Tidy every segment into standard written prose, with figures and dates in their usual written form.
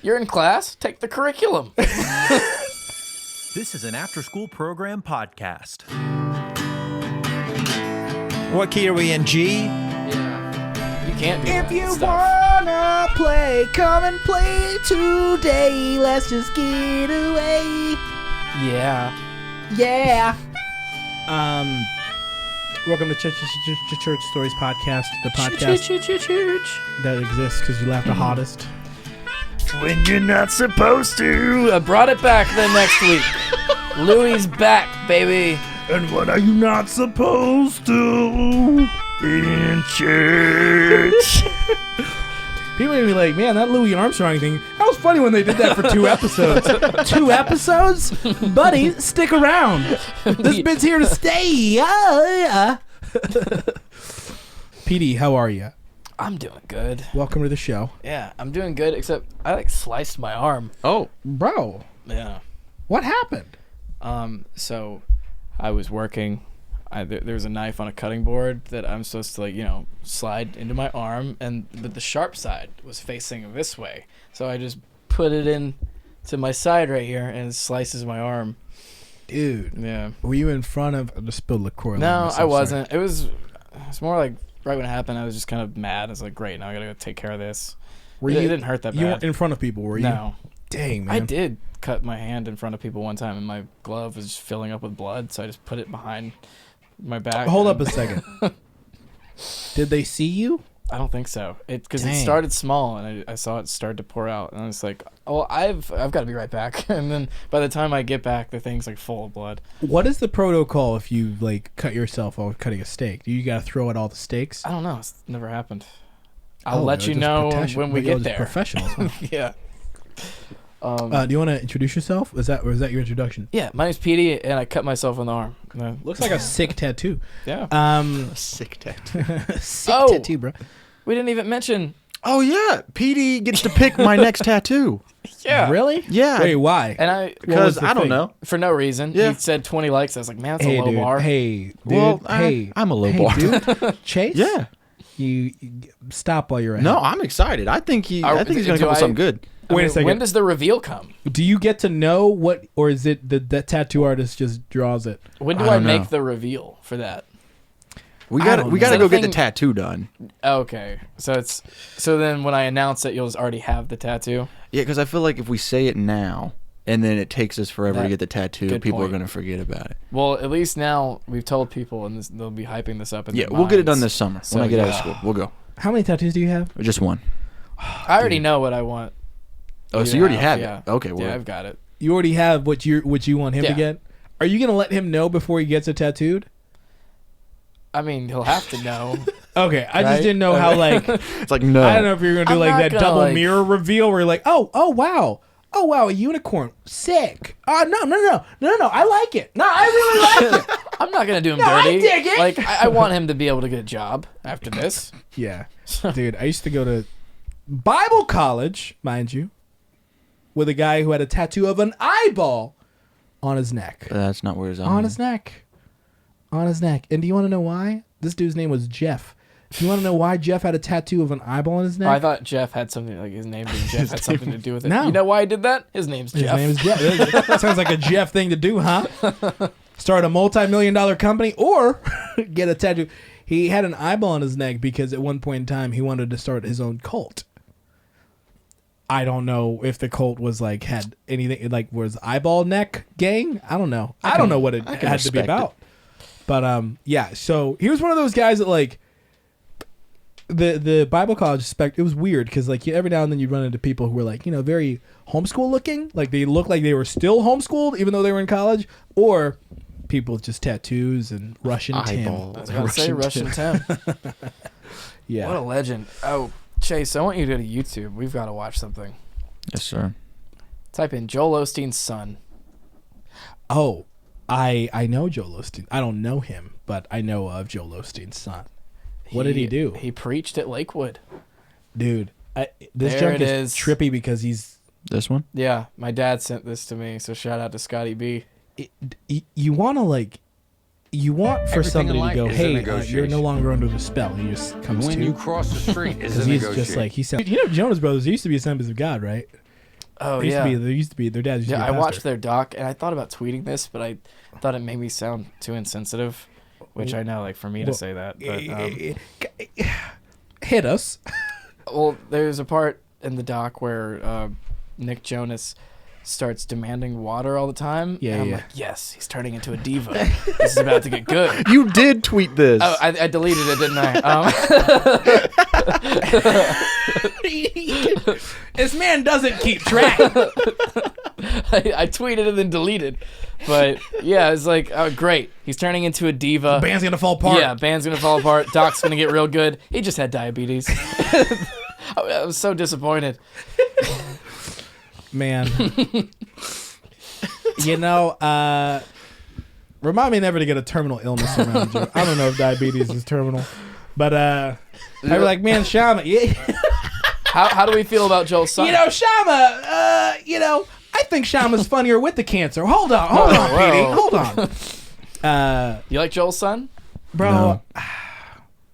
You're in class? Take the curriculum. This is an after-school program podcast. What key are we in, G? Yeah. You can't do If that you stuff. wanna play, come and play today. Let's just get away. Yeah. Yeah. Welcome to Church Stories Podcast, the podcast that exists because you laugh the hottest. When you're not supposed to. I brought it back the next week. Louie's back, baby. And what are you not supposed to? In church. People are gonna be like, man, that Louis Armstrong thing, that was funny when they did that for 2 episodes. 2 episodes? Buddy, stick around. This bit's here to stay. Yeah. PD, how are you? I'm doing good. Welcome to the show. Yeah, I'm doing good, except I sliced my arm. Oh, Bro, Yeah. what happened? So I was working. There was a knife on a cutting board that I'm supposed to slide into my arm, but the sharp side was facing this way. So I just put it in to my side right here, and it slices my arm. Dude, Yeah. were you in front of... I just spilled liqueur. No, I wasn't. It was more like right when it happened, I was just kind of mad. I was like, great, now I gotta go take care of this. It didn't hurt that bad. You weren't in front of people, were you? No. Dang, man. I did cut my hand in front of people one time, and my glove was just filling up with blood, so I just put it behind my back. Hold up a second. Did they see you? I don't think so. Because it Dang. started small, and I saw it start to pour out, and I was like, "Oh, I've got to be right back." And then by the time I get back, the thing's like full of blood. What is the protocol if you cut yourself while cutting a steak? Do you gotta throw out all the steaks? I don't know. It's never happened. I'll let you just know when we get there. Professionals. Huh? Yeah. Do you want to introduce yourself? Was that your introduction? Yeah. My name's PD, and I cut myself on the arm. Looks like a sick tattoo. Yeah. sick tattoo. Sick Oh. tattoo, bro. We didn't even mention. Oh, yeah. PD gets to pick my next tattoo. Yeah. Really? Yeah. Wait, why? And Because the I don't thing? know. for no reason, Yeah. he said 20 likes. I was like, man, that's Hey, a low dude. bar. Hey, dude. Well, hey, I'm a low hey, bar. dude. Chase. Yeah. You stop while you're ahead. No, I'm excited. I think he's going to come with something good. Wait a second. When does the reveal come? Do you get to know what, or is it that tattoo artist just draws it? When do I I don't make know. the reveal for that? We I got don't to know. go get the Something- tattoo done. Okay, so then when I announce it, you'll just already have the tattoo. Yeah, because I feel like if we say it now and then it takes us forever to That- get the tattoo, good people are point. going to forget about it. Well, at least now we've told people, and they'll be hyping this up. In Yeah, their we'll get it done minds. this summer So, when I get out of yeah. school. We'll go. How many tattoos do you have? Just one. I already know what I want. Oh, so you already have yeah. it. Okay, well. Yeah, I've got it. You already have what you want him to Yeah. get. Are you gonna let him know before he gets it tattooed? I mean, he'll have to know. Okay, I Right? just didn't know how It's like, no. I don't know if you're gonna do I'm like not that gonna, double like- mirror reveal where you're like, oh wow, a unicorn, sick. No, I like it. No, I really like it. I'm not gonna do him No, I dirty. dig it. Like I want him to be able to get a job after this. Yeah, dude, I used to go to Bible college, mind you, with a guy who had a tattoo of an eyeball on his neck. That's not where his On his neck. And do you want to know why? This dude's name was Jeff. Do you want to know why Jeff had a tattoo of an eyeball on his neck? I thought Jeff had something like his name being Jeff had something to do with it. No. You know why I did that? His name's His Jeff. name is Jeff. That sounds like a Jeff thing to do, huh? Start a multi-million-dollar company or get a tattoo. He had an eyeball on his neck because at one point in time he wanted to start his own cult. I don't know if the cult was like had anything like was eyeball neck gang. I don't know. I don't know what it I can had to be respect about. But yeah. So he was one of those guys that like the Bible college spec. It was weird because like every now and then you'd run into people who were like very homeschool looking. Like they looked like they were still homeschooled even though they were in college, or people with just tattoos and Russian Eyeball. I was about to say Russian Tim. Yeah. What a legend. Oh, Chase, I want you to go to YouTube. We've got to watch something. Yes, sir. Type in Joel Osteen's son. Oh, I know Joel Osteen. I don't know him, but I know of Joel Osteen's son. What did he do? He preached at Lakewood. Dude, this There junk it is is. trippy because he's... This one? Yeah, my dad sent this to me, so shout out to Scotty B. You want to like... You want for Everything somebody in to life go, is a hey, you're negotiation. no longer under the spell. And he just comes When to you cross the street, is because a he's negotiation. just like, he sounds... You know Jonas Brothers, he used to be Assemblies of God, right? Oh, There yeah. used to be. Their dads used to be Yeah, a I pastor. watched their doc, and I thought about tweeting this, but I thought it made me sound too insensitive, which I know, like, for me to say that. But, Hit us. well, there's a part in the doc where Nick Jonas starts demanding water all the time. Yeah, and I'm yeah. like, yes, he's turning into a diva. This is about to get good. You did tweet this. Oh, I deleted it, didn't I? This man doesn't keep track. I tweeted and then deleted. But, yeah, it's like, oh, great. He's turning into a diva. Band's gonna fall apart. Yeah, band's going to fall apart. Doc's going to get real good. He just had diabetes. I was so disappointed. Man. You know, remind me never to get a terminal illness around you. I don't know if diabetes is terminal. But I'd be like, man, Shama, yeah. How do we feel about Joel's son? You know, Shama, I think Shama's funnier with the cancer. Hold on, PD. Hold on. You like Joel's son? Bro,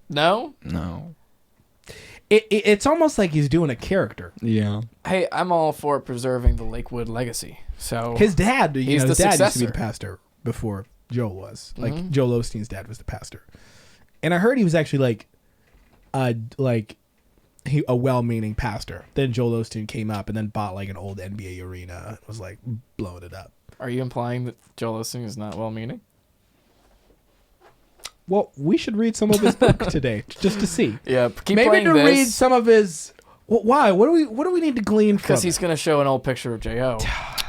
No? No. it's almost like he's doing a character. Yeah. Hey, I'm all for preserving the Lakewood legacy. So His dad, He's the his dad used to be successor. the pastor before Joel was. Like Joel Osteen's dad was the pastor, and I heard he was actually a well-meaning pastor. Then Joel Osteen came up and then bought like an old NBA arena and was like blowing it up. Are you implying that Joel Osteen is not well-meaning? Well, we should read some of his book today just to see. Yeah, keep Maybe playing to this. read some of his. Why? What do we need to glean from? Because he's going to show an old picture of J.O.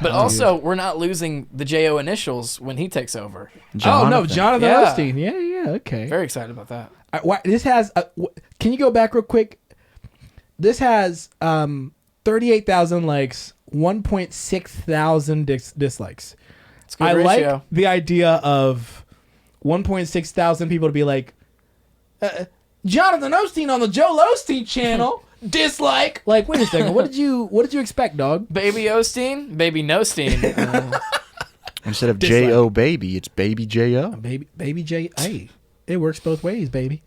But also, we're not losing the J.O. initials when he takes over. Jonathan Yeah. Osteen. Yeah, okay. Very excited about that. This has. Can you go back real quick? This has 38,000 likes, 1.6 thousand dislikes. It's a good I ratio. like the idea of 1.6 thousand people to be like, Jonathan Osteen on the Joel Osteen channel. Dislike. Like, wait a second. What did you expect, dog? Baby Osteen? Baby Nosteen. Instead of Dislike. J.O. baby, it's baby J.O. Baby J. Hey, it works both ways, baby.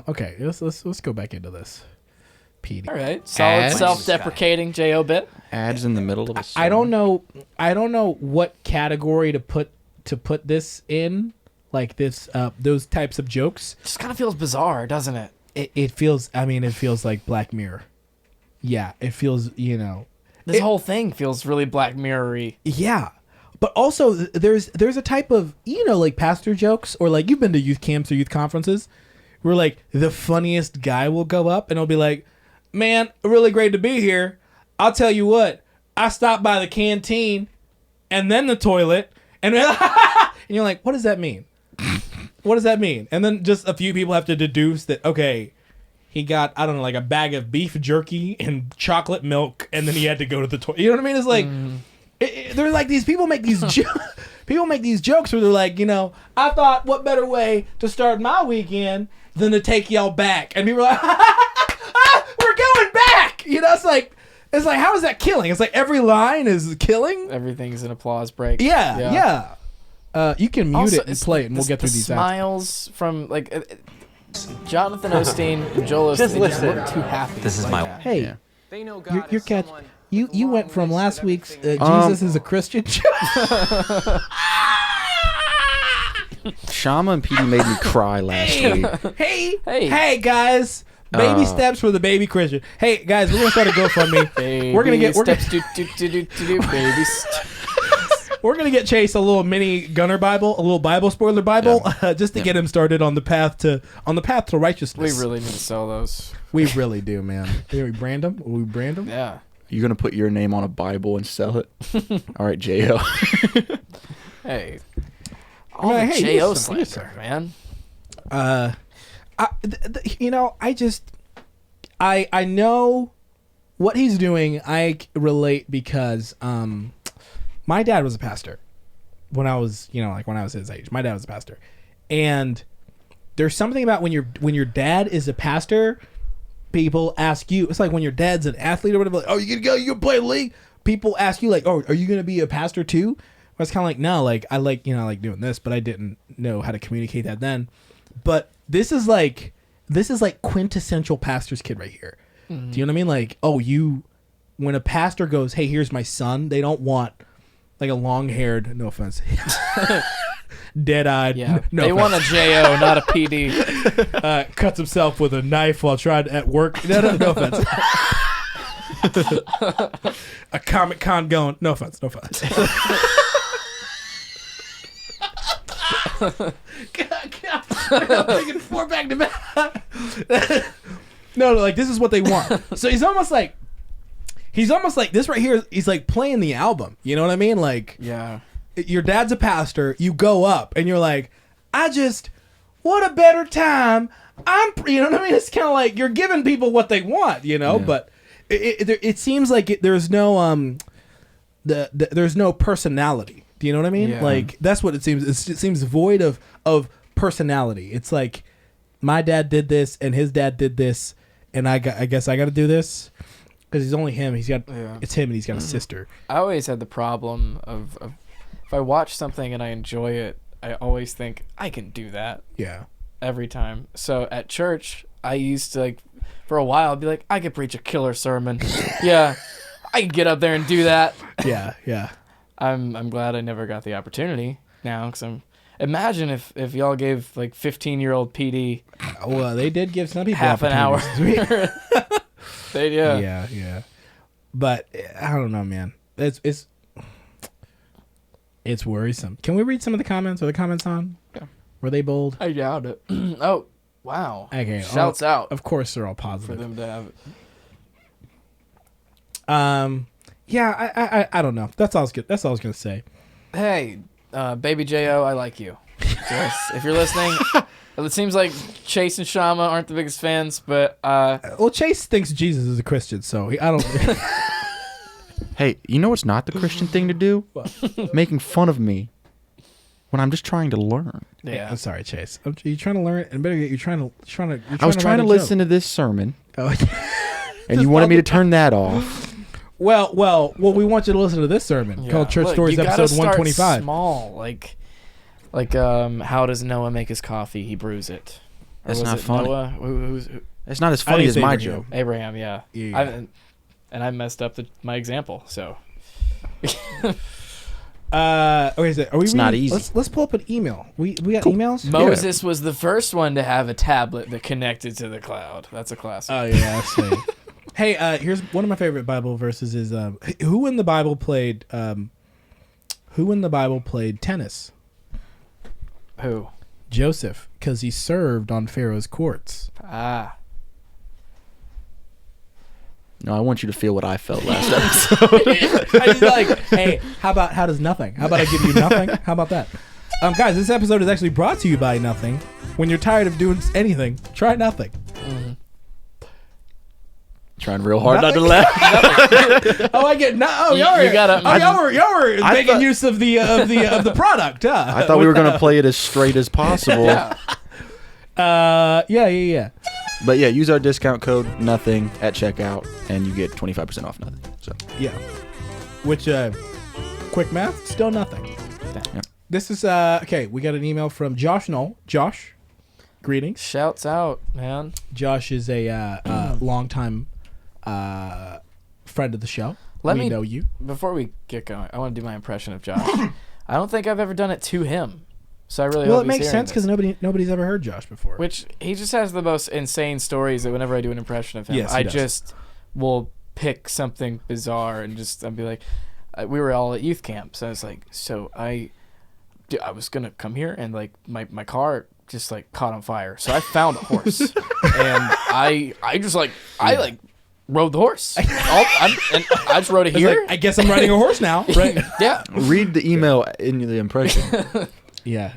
Okay, let's go back into this. PD. All right. Solid Ads. self-deprecating J.O. bit. Ads in the middle of a song. I don't know what category to put this in. Like this, those types of jokes. Just kind of feels bizarre, doesn't it? It feels like Black Mirror. Yeah, it feels, This whole thing feels really Black Mirror-y. yeah. But also there's a type of, like pastor jokes, or like you've been to youth camps or youth conferences where like the funniest guy will go up and he'll be like, man, really great to be here. I'll tell you what, I stopped by the canteen and then the toilet and you're like, what does that mean? What does that mean? And then just a few people have to deduce that, okay, he got, I don't know, like a bag of beef jerky and chocolate milk, and then he had to go to the toilet. You know what I mean? It's like, they're like, these people make these people make these jokes where they're like, I thought, what better way to start my weekend than to take y'all back? And people are like, we're going back. It's like, how is that killing? It's like every line is killing. Everything's an applause break. Yeah. You can mute Also, it and play it, and we'll get through the these ads. smiles from like Jonathan Osteen and Joel Osteen. They just look too happy. This is like my- that. Hey, They know God your is catch. someone You went from last week's Jesus is a Christian. Shama and PD made me cry last week. Hey guys. Baby steps for the baby Christian. Hey guys, we're gonna start a GoFundMe. Baby We're gonna get we're gonna get Chase a little mini Gunner Bible, a little Bible spoiler Bible, just to get him started on the path to We righteousness. really need to sell those. We really do, man. Will we brand them? Will we brand them? Yeah. You gonna put your name on a Bible and sell it? All right, J.O. Hey. All Man, the hey, J.O. you're sorry, slander, man. I know what he's doing. I relate because my dad was a pastor when I was, when I was his age. My dad was a pastor, and there's something about when your dad is a pastor, people ask you. It's like when your dad's an athlete or whatever. Like, oh, you gonna go? You gonna play a league? People ask you like, oh, are you gonna be a pastor too? I was kind of like, no, like I like doing this, but I didn't know how to communicate that then. But this is like quintessential pastor's kid right here. Mm-hmm. Do you know what I mean? Like, oh, you when a pastor goes, "Hey, here's my son," they don't want like a long-haired, no offense, dead-eyed. Yeah, no they offense. want a JO, not a PD. Cuts himself with a knife while trying at work. No offense. A Comic-Con going. No offense. God. I'm thinking 4 back to back. No, like this is what they want. So he's almost like this right here. He's like playing the album. You know what I mean? Like, Yeah. your dad's a pastor. You go up and you're like, what a better time. You know what I mean? It's kind of like you're giving people what they want, you know. Yeah. But it seems like there's no there's no personality. Do you know what I mean? Yeah. Like that's what it seems. It seems void of personality. It's like my dad did this and his dad did this, and I guess I got to do this because he's only him. It's him and he's got a sister. I always had the problem of if I watch something and I enjoy it, I always think I can do that Yeah. every time. So at church, I used to like for a while I'd be like, I could preach a killer sermon. Yeah, I can get up there and do that. Yeah. I'm glad I never got the opportunity now because imagine if y'all gave like 15-year-old PD Well, they did give some people half an hour. opportunities. Yeah. Yeah. But I don't know, man. It's worrisome. Can we read some of the comments? Are the comments on? Yeah. Were they bold? I doubt it. Oh, wow. Okay. Shouts out Of course, they're all for positive. them to have it. Yeah. I don't know. That's all I was gonna say. Hey, Baby J.O., I like you. Yes, if you're listening, it seems like Chase and Shama aren't the biggest fans, but Well, Chase thinks Jesus is a Christian, so I don't. Hey, you know what's not the Christian thing to do? Making fun of me when I'm just trying to learn. yeah. I'm sorry, Chase. You're trying to learn, and better yet, you're trying to. I was trying to listen to this sermon, Oh. and you wanted me to turn that off. Well, we want you to listen to this sermon Yeah. called Church Look, Stories, you gotta episode start 125. Small, like how does Noah make his coffee? He brews it. Or That's was not it funny. Noah? Who's It's not as I funny think as it's my Abraham. joke. Abraham? Yeah. Yeah. I messed up my example. So Okay, so are we? It's not reading- easy. Let's pull up an email. We got emails. Moses was the first one to have a tablet that connected to the cloud. That's a classic. Oh yeah, I see. Hey, here's one of my favorite Bible verses is who in the Bible played tennis? Who? Joseph, because he served on Pharaoh's courts. Ah. No, I want you to feel what I felt last episode. I just like, hey, how does nothing? How about I give you nothing? How about that? Guys, this episode is actually brought to you by nothing. When you're tired of doing anything, try nothing. Trying real hard not to laugh. Oh, I get no. Oh, You y'all gotta- were I making thought- use of the product. Huh? I thought we were going to play it as straight as possible. Yeah. Yeah. But yeah, use our discount code nothing at checkout and you get 25% off nothing. So Yeah. Which, quick math, still nothing. Yeah. This is, okay, we got an email from Josh Knoll. Josh, greetings. Shouts out, man. Josh is a longtime friend of the show. Let we me know you. Before we get going, I want to do my impression of Josh. I don't think I've ever done it to him, so I really Well, hope it he's makes hearing sense because this. nobody's ever heard Josh before. Which he just has the most insane stories that whenever I do an impression of him, Yes, he I does. just will pick something bizarre and just I'll be like, we were all at youth camp, so I was like, I was gonna come here and like my car just like caught on fire, so I found a horse and I rode the horse. And I just rode it I was here. like, I guess I'm riding a horse now. Right? Yeah. read the email in the impression. Yeah.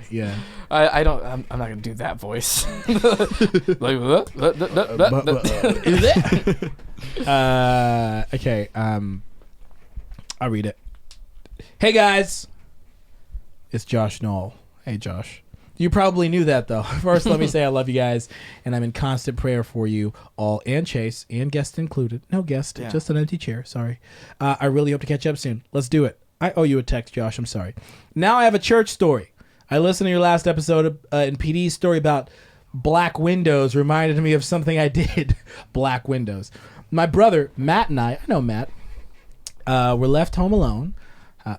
I don't. I'm not gonna do that voice. Okay. I'll read it. Hey guys, it's Josh Knoll. Hey Josh. You probably knew that though. First, let me say I love you guys, and I'm in constant prayer for you all, and Chase, and guest included. No guest, Yeah. just an empty chair. Sorry. I really hope to catch up soon. Let's do it. I owe you a text, Josh. I'm sorry. Now I have a church story. I listened to your last episode in PD's story about black windows reminded me of something I did. Black windows. My brother, Matt, and I know Matt. We're left home alone.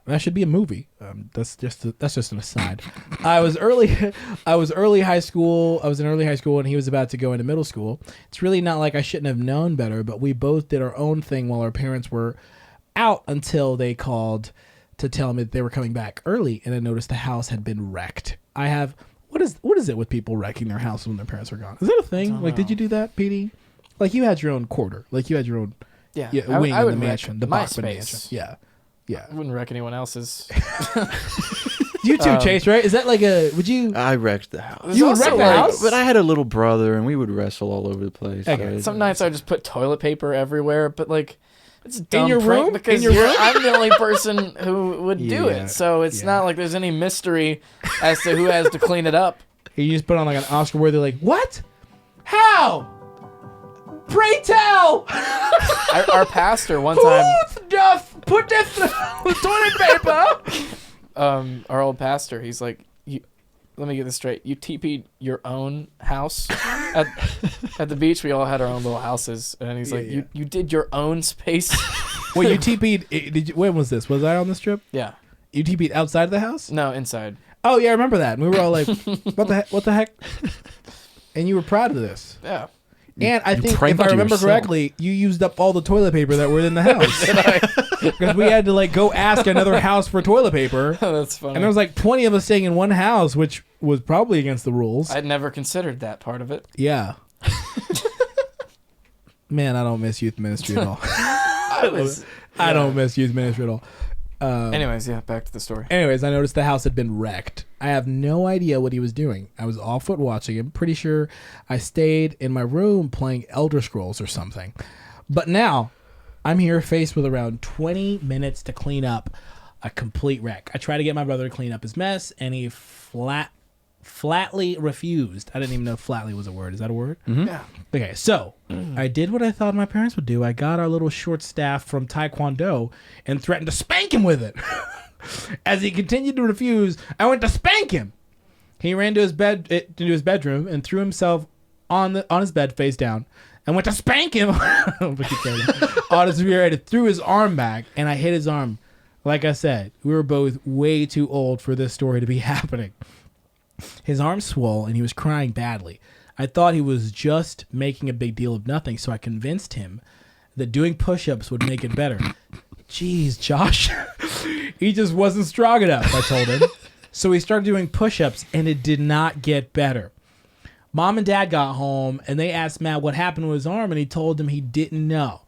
That should be a movie. That's just an aside. I was early high school. I was in early high school, and he was about to go into middle school. It's really not like I shouldn't have known better, but we both did our own thing while our parents were out until they called to tell me that they were coming back early, and I noticed the house had been wrecked. What is it with people wrecking their house when their parents are gone? Is that a thing? Like, did you do that, PD? Like, you had your own quarter. Like, you had your own wing in the mansion, the Bachman mansion. Yeah. I wouldn't wreck anyone else's. You too, Chase, right? Is that like would you? I wrecked the house. You would wreck the house? But I had a little brother, and we would wrestle all over the place. Okay. So Some nights I just put toilet paper everywhere, but like, it's a dumb your prank room? because In your room? I'm the only person who would do Yeah. it. So it's not like there's any mystery as to who has to clean it up. You just put on like an Oscar-worthy, like, what? How? Pray tell! Our pastor one time, Who doth put this toilet paper? our old pastor, he's like, let me get this straight. You TP'd your own house at the beach. We all had our own little houses, and he's like, you did your own space. Wait, you TP'd? Did you? When was this? Was I on this trip? Yeah. You TP'd outside of the house? No, inside. Oh yeah, I remember that. And we were all like, "What the heck?" And you were proud of this. Yeah. And I think, if pranked I remember yourself. correctly, you used up all the toilet paper that were in the house. Because we had to like go ask another house for toilet paper. That's funny. And there was like 20 of us staying in one house, which was probably against the rules. I'd never considered that part of it. Yeah. Man, I don't miss youth ministry at all. I don't miss youth ministry at all. Anyways, back to the story. Anyways, I noticed the house had been wrecked. I have no idea what he was doing. I was off foot watching him. Pretty sure I stayed in my room playing Elder Scrolls or something. But now, I'm here faced with around 20 minutes to clean up a complete wreck. I tried to get my brother to clean up his mess, and he flatly refused. I didn't even know flatly was a word. Is that a word? Mm-hmm. Yeah. Okay, so I did what I thought my parents would do. I got our little short staff from Taekwondo and threatened to spank him with it. As he continued to refuse, I went to spank him. He ran to his bedroom and threw himself on his bed face down. I went to spank him on his rear end, threw his arm back, and I hit his arm. Like I said, we were both way too old for this story to be happening. His arm swole, and he was crying badly. I thought he was just making a big deal of nothing, so I convinced him that doing push-ups would make it better. Jeez, Josh. He just wasn't strong enough, I told him. So he started doing push-ups, and it did not get better. Mom and Dad got home, and they asked Matt what happened to his arm, and he told them he didn't know.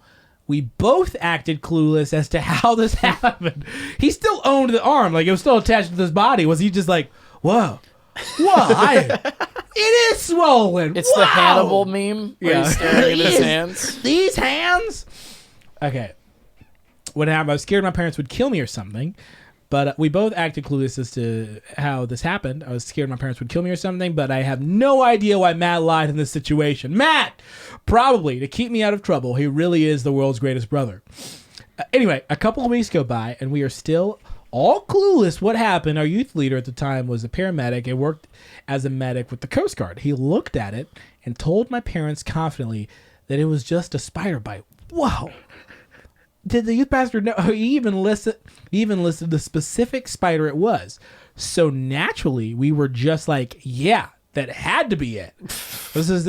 We both acted clueless as to how this happened. He still owned the arm. Like, it was still attached to his body. Was he just like, whoa, it is swollen. It's the Hannibal meme where he's staring at his hands. These hands? Okay. What happened? I was scared my parents would kill me or something. But we both acted clueless as to how this happened. I was scared my parents would kill me or something, but I have no idea why Matt lied in this situation. Matt! Probably to keep me out of trouble. He really is the world's greatest brother. Anyway, a couple of weeks go by, and we are still all clueless what happened. Our youth leader at the time was a paramedic and worked as a medic with the Coast Guard. He looked at it and told my parents confidently that it was just a spider bite. Whoa! Did the youth pastor know? He even listed the specific spider it was. So naturally, we were just like, yeah, that had to be it. This is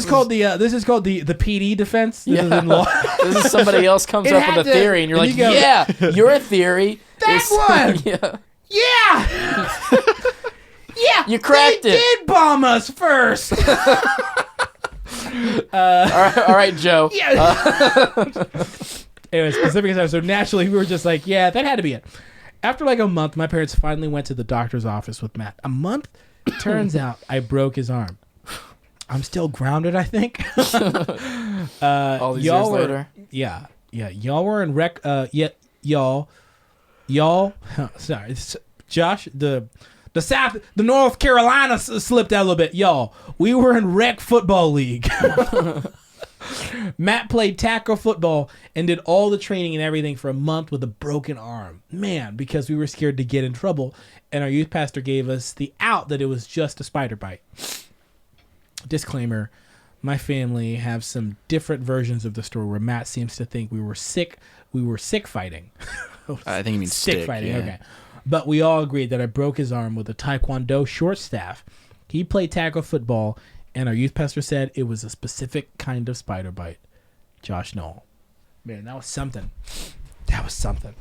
called the PD defense. This is in law. This is somebody else comes up with a theory, and you're like, yeah, your theory. One. Yeah. Yeah. You cracked they it. Did bomb us first. All right, Joe. Yeah. Anyway, specific time. So naturally, we were just like, yeah, that had to be it. After like a month, my parents finally went to the doctor's office with Matt. A month? Turns out I broke his arm. I'm still grounded, I think. All these years later. Yeah. Y'all were in wreck. Y'all. Sorry, Josh. The North Carolina slipped out a little bit. Y'all, we were in rec football league. Matt played tackle football and did all the training and everything for a month with a broken arm. Man, because we were scared to get in trouble, and our youth pastor gave us the out that it was just a spider bite. Disclaimer, my family have some different versions of the story where Matt seems to think we were sick we were sick fighting. I think you mean stick stick fighting. yeah. Okay, but we all agreed that I broke his arm with a Taekwondo short staff. He played tackle football, and our youth pastor said it was a specific kind of spider bite. Josh Knoll. Man, that was something. That was something.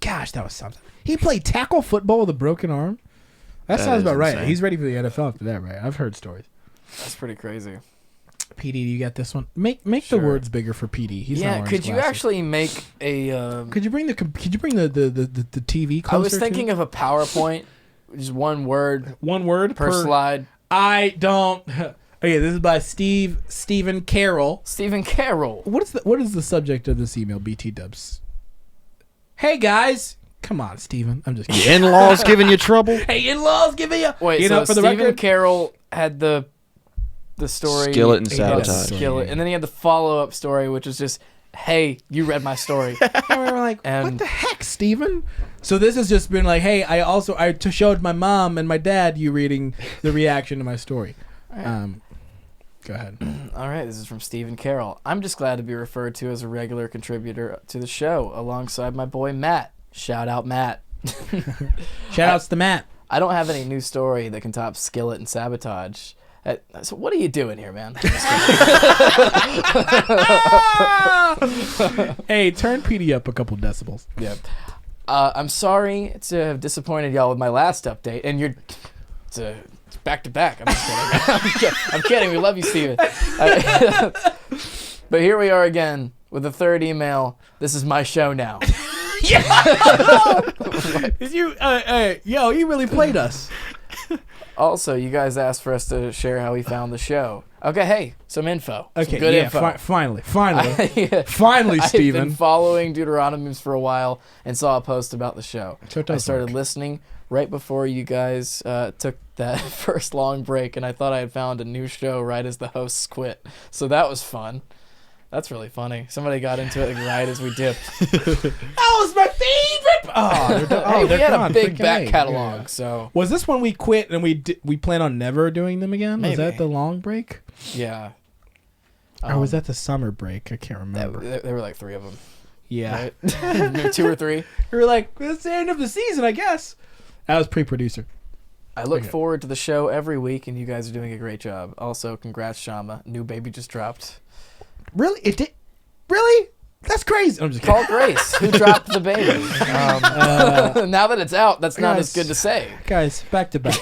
Gosh, that was something. He played tackle football with a broken arm? That sounds is about right. insane. He's ready for the NFL after that, right? I've heard stories. That's pretty crazy. PD, you got this one? Make Sure. the words bigger for PD. He's not Yeah, wearing could his you glasses. actually make a... Could you bring the TV closer? I was thinking of a PowerPoint, just one word one word per slide. I don't. Okay, this is by Stephen Carroll. Stephen Carroll. What is the subject of this email? BT Dubs. Hey guys, come on, Stephen. I'm just kidding. Your in-laws giving you trouble? Hey, in-laws giving you. Wait, you so know, for the Stephen record, Carroll had the story... Skillet and He had sabotage. Skillet, and then he had the follow-up story, which was just, hey, you read my story. and we were like, what And- the heck, Stephen? So this has just been like, hey, I showed my mom and my dad you reading the reaction to my story. Go ahead. All right, this is from Stephen Carroll. I'm just glad to be referred to as a regular contributor to the show alongside my boy Matt. Shout out Matt. Shout outs to Matt. I don't have any new story that can top Skillet and Sabotage. So what are you doing here, man? Hey, turn PD up a couple decibels. Yeah. I'm sorry to have disappointed y'all with my last update, and it's back to back. I'm just kidding. I'm kidding. We love you, Steven. But here we are again with the third email. This is my show now. You really played us. Also, you guys asked for us to share how we found the show. Okay, hey, some info. Okay, some good yeah, info. finally, Yeah. finally, I've Steven. been following Deuteronomies for a while and saw a post about the show. So it I does started work. listening right before you guys took that first long break, and I thought I had found a new show right as the hosts quit. So that was fun. That's really funny. Somebody got into it right as we dipped. That was my favorite. Hey, we they're had gone. a big Freaking back A. catalog, Yeah. so Was this when we quit and we plan on never doing them again? Was Maybe. that the long break? yeah. Or was that the summer break? I can't remember. There were like 3 of them. Yeah. Right? Maybe 2 or 3. We were like, it's the end of the season, I guess. That was pre-producer. I look Okay. forward to the show every week, and you guys are doing a great job. Also, congrats, Shama. New baby just dropped. Really? It did? Really? That's crazy. I'm just Call kidding. Grace, who dropped the baby. Now that it's out, that's not as good to say. Guys, back to back.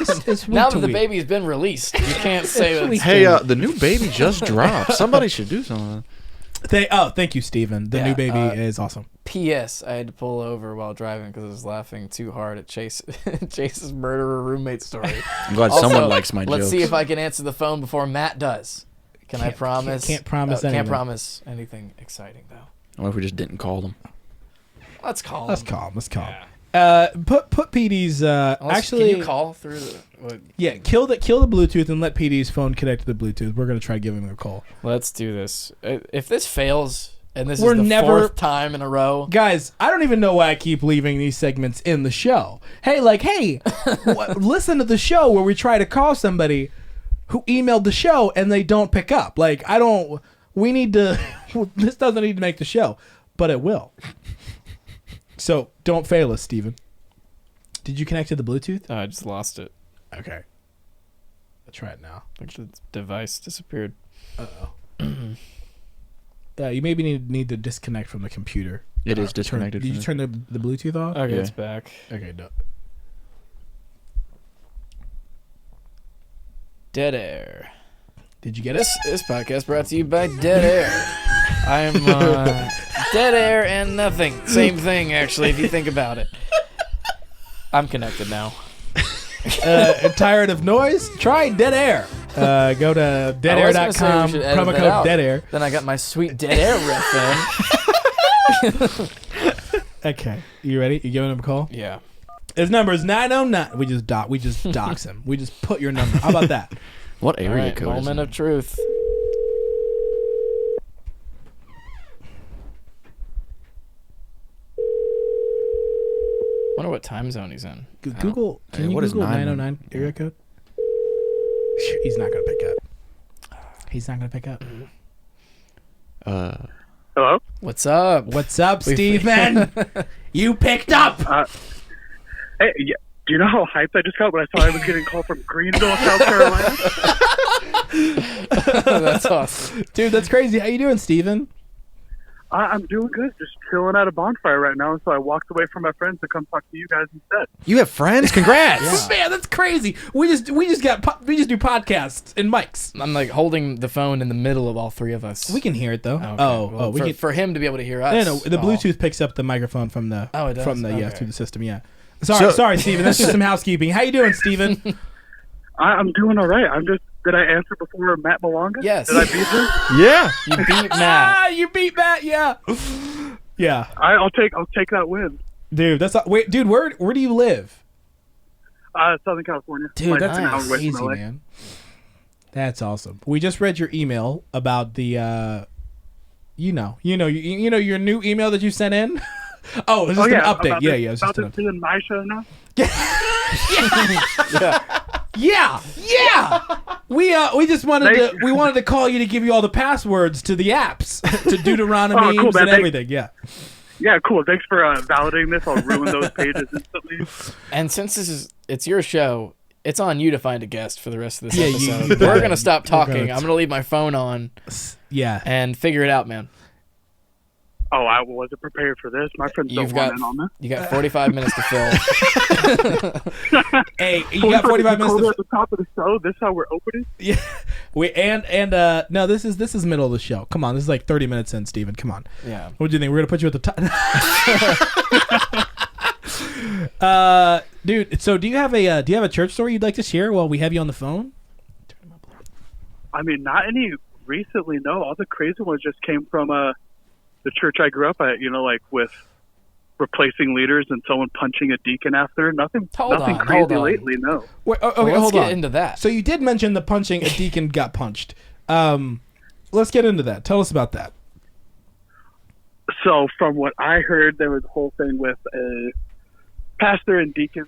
It's week Now to that the week. baby's been released, you can't say that. week. Hey, the new baby just dropped. Somebody should do something. Thank you, Steven. The Yeah, new baby is awesome. P.S. I had to pull over while driving because I was laughing too hard at Chase's murderer roommate story. I'm glad Also, someone likes my let's jokes. see if I can answer the phone before Matt does. Can I promise? Can't promise Can't anything. promise anything exciting though. What if we just didn't call them? Let's call. Let's him. calm. Let's calm. Yeah. Put PD's Unless- actually. can you call through the? What? Yeah, kill the Bluetooth and let PD's phone connect to the Bluetooth. We're gonna try giving him a call. Let's do this. If this fails, and this We're is the never- 4th time in a row, Guys, I don't even know why I keep leaving these segments in the show. Hey, listen to the show where we try to call somebody who emailed the show and they don't pick up. We need to, this doesn't need to make the show, but it will. So don't fail us, Steven. Did you connect to the Bluetooth? I just lost it. Okay. I'll try it now. Like the device disappeared. You maybe need to disconnect from the computer. It is disconnected. Did you turn the Bluetooth off? Okay, Yeah. it's back. Okay, no. Dead air. Did you get it? This podcast brought to you by Dead Air. I am dead air and nothing. Same thing, actually, if you think about it. I'm connected now. Tired of noise? Try Dead Air. Go to I was gonna say we deadair.com, should edit promo that code out. DEADAIR. Then I got my sweet Dead Air riff in. Okay, you ready? You giving him a call? Yeah. His number is 909. We just dox him. We just put your number. How about that? What All area right, code is moment it? of truth. Wonder what time zone he's in. Google. Can Hey, you what is Google 909? 909 area code? He's not gonna pick up. He's not gonna pick up. What's up? What's up, Steven? You picked up. Hey, yeah, do you know how hyped I just got when I saw I was getting called from Greenville, South Carolina? That's awesome. Dude, that's crazy. How you doing, Steven? I'm doing good. Just chilling at a bonfire right now, so I walked away from my friends to come talk to you guys instead. You have friends? Congrats. Man, that's crazy. We just do podcasts and mics. I'm like holding the phone in the middle of all three of us. We can hear it though. Okay. Oh, Well, for him to be able to hear us. No, the Bluetooth picks up the microphone from the it does? through the system. Yeah. Sorry, Steven. That's just some housekeeping. How you doing, Steven? I'm doing all right. Did I answer before Matt Malonga? Yes. Did I beat him? Yeah. You beat Matt. You beat Matt. Yeah. Yeah. I'll take that win. Dude, dude, where do you live? Southern California. Dude, Like that's an hour away from crazy, LA. man. That's awesome. We just read your email about the your new email that you sent in. Oh, it's just an update. Yeah, it's just an update. Being my show now. Yeah. We just wanted to call you to give you all the passwords to the apps, to Deuteronomy cool, man. and everything. Yeah. Yeah, cool. Thanks for validating this. I'll ruin those pages instantly. And since it's your show, it's on you to find a guest for the rest of this Yeah, episode. you We're gonna stop talking. gonna- I'm gonna leave my phone on Yeah. and figure it out, man. Oh, I wasn't prepared for this. My friends don't want in on this. You got 45 minutes to fill. Hey, you got 45 minutes at the top of the show. This is how we're opening. Yeah. No, this is middle of the show. Come on, this is like 30 minutes in, Steven. Come on. Yeah. What do you think? We're gonna put you at the top. Dude, so do you have a church story you'd like to share while we have you on the phone? I mean, not any recently. No, all the crazy ones just came from the church I grew up at. Like with replacing leaders and someone punching a deacon after. Nothing crazy lately. No. Wait, okay, Let's hold get on. into that. So you did mention the punching. A deacon got punched. Let's get into that. Tell us about that. So from what I heard, there was a whole thing with a pastor and deacon,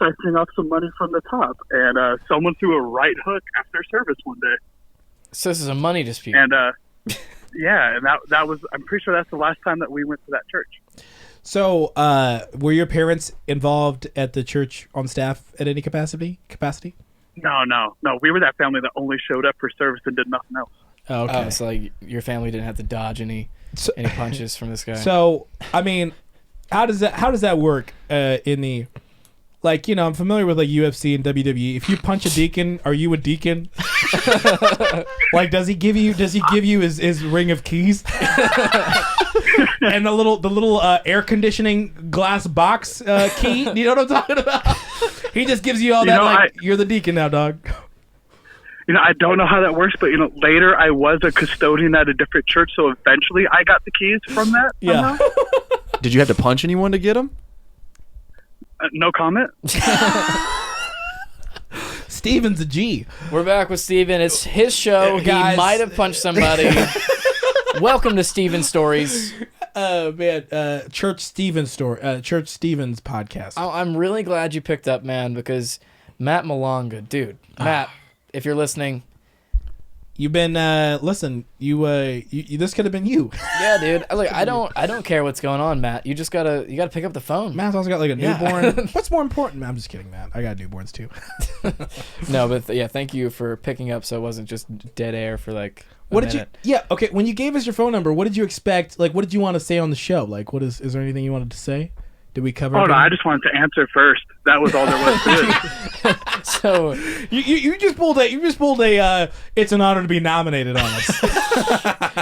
siphoning off some money from the top, and someone threw a right hook after service one day. So this is a money dispute. And yeah, and that was, I'm pretty sure that's the last time that we went to that church. So, were your parents involved at the church on staff at any capacity? No. We were that family that only showed up for service and did nothing else. Oh, okay. So like your family didn't have to dodge any punches from this guy. So, I mean, how does that work in the, like, I'm familiar with like UFC and WWE. If you punch a deacon, are you a deacon? Like, does he give you his ring of keys? And the little air conditioning glass box key? You know what I'm talking about? He just gives you all that, you're the deacon now, dog. I don't know how that works, but later I was a custodian at a different church, so eventually I got the keys from that. Yeah. Did you have to punch anyone to get them? No comment. Steven's a G. We're back with Steven. It's his show. Guys. He might have punched somebody. Welcome to Steven's Stories. Man, Church Steven's podcast. I'm really glad you picked up, man, because Matt Malonga, dude. Matt, if you're listening. You've been listen. You this could have been you. Yeah, dude. Look, I don't care what's going on, Matt. You gotta pick up the phone. Matt's also got like a newborn. What's more important? I'm just kidding, Matt. I got newborns too. No, but yeah, thank you for picking up, so it wasn't just dead air for like. What did you? Yeah, okay. When you gave us your phone number, what did you expect? Like, what did you want to say on the show? Like, is there anything you wanted to say? Did we cover? Oh no, I just wanted to answer first. That was all there was to it. So you just pulled a. It's an honor to be nominated on us.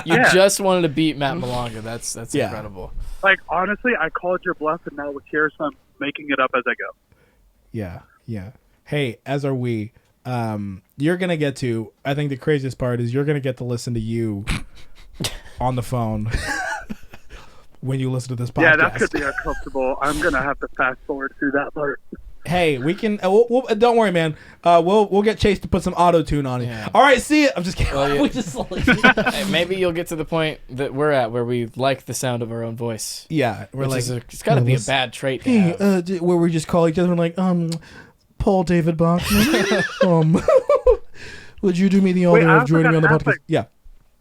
you just wanted to beat Matt Malonga. That's incredible. Like, honestly, I called your bluff, and now we're here, so I'm making it up as I go. Yeah. Hey, as are we. You're gonna get to. I think the craziest part is you're gonna get to listen to you on the phone. When you listen to this podcast. Yeah, that could be uncomfortable. I'm going to have to fast forward through that part. Hey, we can. We'll, don't worry, man. We'll get Chase to put some auto tune on it. Yeah. All right, see ya. I'm just kidding. Well, yeah. Maybe you'll get to the point that we're at where we like the sound of our own voice. Yeah, we're like, it's got to be a bad trait. To have. Where we just call each other like, Paul David Bachman. Would you do me the honor of joining me on the podcast? Yeah.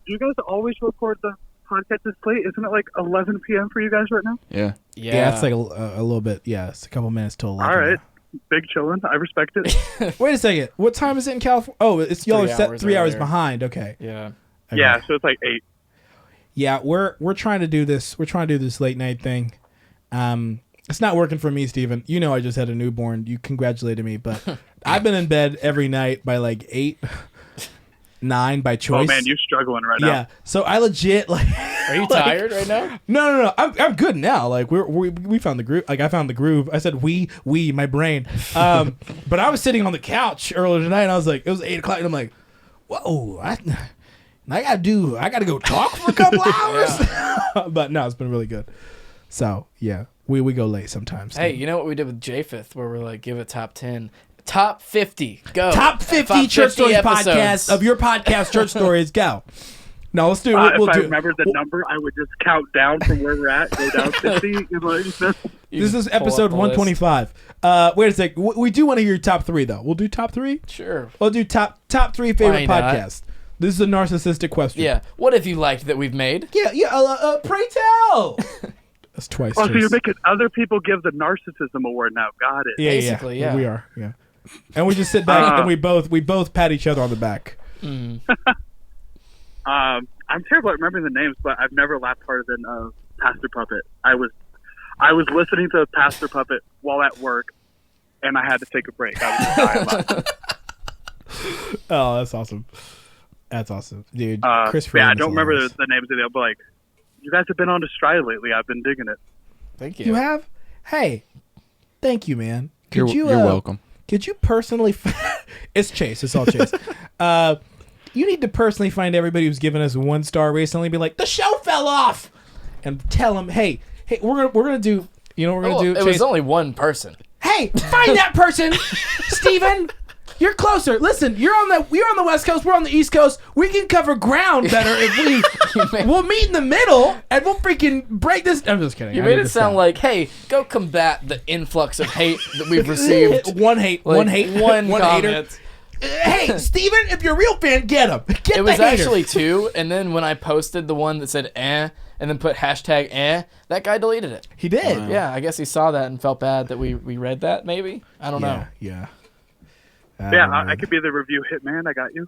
Do you guys always record the podcast this late? Isn't it like 11 p.m. for you guys right now? Yeah. Yeah, it's like a little bit. Yeah, it's a couple minutes till 11. All right. Big chillin'. I respect it. Wait a second. What time is it in California? Oh, it's y'all are 3 set hours 3 hours earlier. behind. Okay. Yeah. Okay. Yeah, so it's like 8. Yeah, we're trying to do this. We're trying to do this late night thing. It's not working for me, Steven. You know I just had a newborn. You congratulated me, but I've been in bed every night by like 8, 9 by choice. Oh, man, you're struggling right now. Yeah. So I legit like. Are you tired right now? No. I'm good now. Like we found the groove. Like I found the groove. I said we my brain. But I was sitting on the couch earlier tonight and I was like, it was 8 o'clock and I'm like, whoa, I gotta go talk for a couple hours. But no, it's been really good. So yeah, we go late sometimes. Hey, you know what we did with Japheth, where we're like, give it top 10, top 50, go. Top 50 church stories episodes. podcast of your podcast, Church Stories. Go. No, let's do. If We'll I do. remember the number, I would just count down from where we're at, go down 50. You know what I mean? This is pull up episode the list. 125. Wait a sec. We do want to hear your top 3 though. We'll do top 3. Sure. We'll do top 3 favorite Why not? podcasts. This is a narcissistic question. Yeah. What have you liked that we've made? Yeah. Pray tell. That's twice. Oh, so you're Chase. making other people give the narcissism award now. Got it. Yeah, Basically, yeah. We are. Yeah. And we just sit back and we both pat each other on the back. I'm terrible at remembering the names, but I've never laughed harder than Pastor Puppet. I was listening to Pastor Puppet while at work, and I had to take a break. I was dying laughing. Oh, that's awesome. That's awesome, dude. Chris Yeah, Freeman I is don't remember hilarious. the names of them, but like, you guys have been on the stride lately. I've been digging it. Thank you. You have? Hey, thank you, man. You're welcome. Could you personally? It's Chase. It's all Chase. You need to personally find everybody who's given us 1 star recently. And be like, the show fell off, and tell them, hey, we're gonna do. You know what we're gonna do? It Chase? was only one person. Hey, find that person, Steven. You're closer. Listen, you're on the West Coast. We're on the East Coast. We can cover ground better if we'll meet in the middle and we'll freaking break this. I'm just kidding. You I made need it to sound stop. like, hey, go combat the influx of hate that we've received. one hate, Like, one hate, one hater. comment. Hey, Steven, if you're a real fan, get him. Get It was the hater. actually 2, and then when I posted the one that said and then put hashtag that guy deleted it. He did. Yeah, I guess he saw that and felt bad that we read that, maybe? I don't know. Yeah. Yeah, I could be the review hitman. I got you.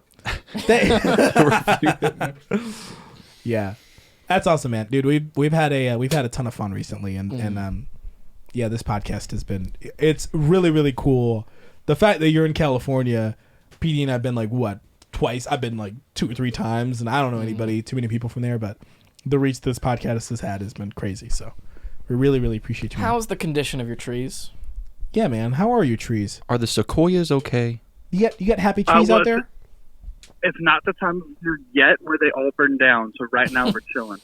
Yeah, that's awesome, man, dude. We've had a ton of fun recently, and yeah, this podcast has been. It's really really cool. The fact that you're in California, PD and I've been like twice. I've been like 2 or 3 times, and I don't know anybody, too many people from there, but the reach this podcast has had has been crazy. So we really really appreciate you. Man. How's the condition of your trees? Yeah, man. How are your trees? Are the sequoias okay? You got happy trees out there? It's not the time of year yet where they all burn down. So right now we're chilling.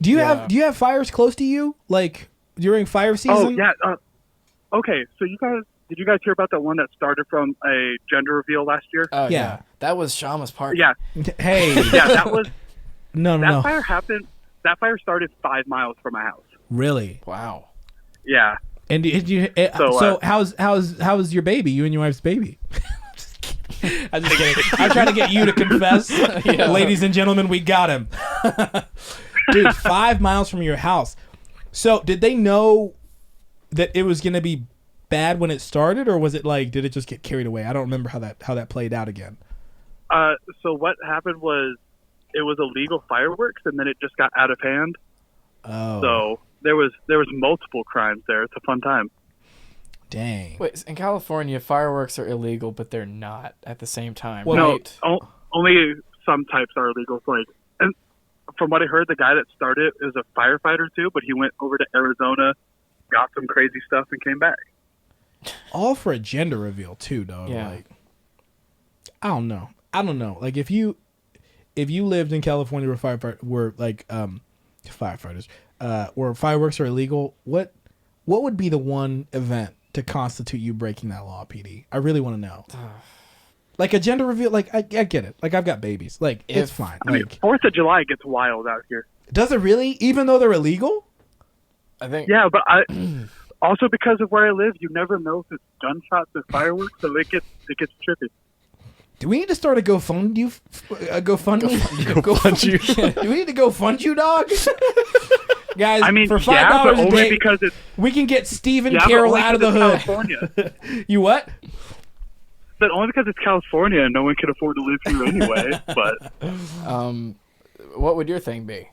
Do you have fires close to you, like during fire season? Oh yeah. Okay, so did you guys hear about that one that started from a gender reveal last year? Oh, Yeah. That was Shama's party. Yeah, Hey, yeah, that was no. fire happened. That fire started 5 miles from my house. Really? Wow. Yeah. And did you? So how's your baby? You and your wife's baby? Just kidding. I'm just kidding. I'm trying to get you to confess, ladies and gentlemen. We got him, dude. 5 miles from your house. So did they know that it was gonna be bad when it started, or was it like did it just get carried away? I don't remember how that played out again. So what happened was it was illegal fireworks, and then it just got out of hand. Oh, So there was multiple crimes there. It's a fun time. dang. Wait, in California, fireworks are illegal, but they're not at the same time, Well, right? No, only some types are illegal. So like, and from what I heard, the guy that started it is a firefighter too, but he went over to Arizona, got some crazy stuff, and came back. All for a gender reveal too, dog. Yeah. Like, I don't know. Like if you lived in California where firefighters, where fireworks are illegal, what would be the one event to constitute you breaking that law, PD? I really want to know. Like a gender reveal, like I get it. Like I've got babies. Like it's fine. I mean, Like 4th of July gets wild out here. does it really? Even though they're illegal? I think. Yeah, but also because of where I live, you never know if it's gunshots or fireworks, so it gets trippy. Do we need to start a GoFundMe? GoFundMe. Do we need to GoFund you, dog? Guys, I mean, for $5 yeah, but a only day, because it's we can get Stephen yeah, but Carroll only out of the because hood. it's California. You what? But only because it's California and no one can afford to live here anyway. But What would your thing be?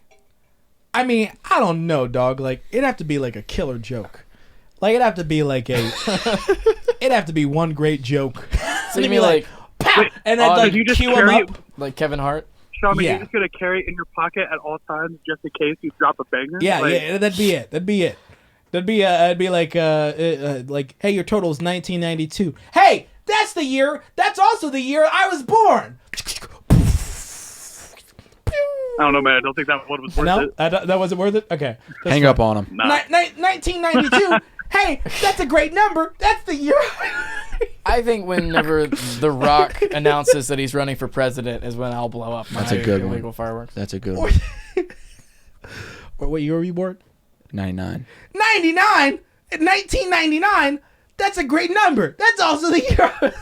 I mean, I don't know, dog. Like, it'd have to be like a killer joke. Like, it'd have to be like it'd have to be one great joke. So you mean like pow! Wait, And then like did you just cue him carry up. like Kevin Hart? Shaman, Yeah. you're just gonna carry it in your pocket at all times just in case you drop a banger. Yeah, Like, yeah, that'd be it. That'd be it. It'd be like hey, your total is 1992. Hey, that's the year. That's also the year I was born. I don't know, man. I don't think that one was worth No, it. that wasn't worth it. Okay, Hang up on him. Nah. 1992. Hey, that's a great number. That's the year. I think whenever The Rock announces that he's running for president is when I'll blow up my That's a good one. illegal fireworks. That's a good one. What year were you born? 99. 99. 1999. That's a great number. That's also the year.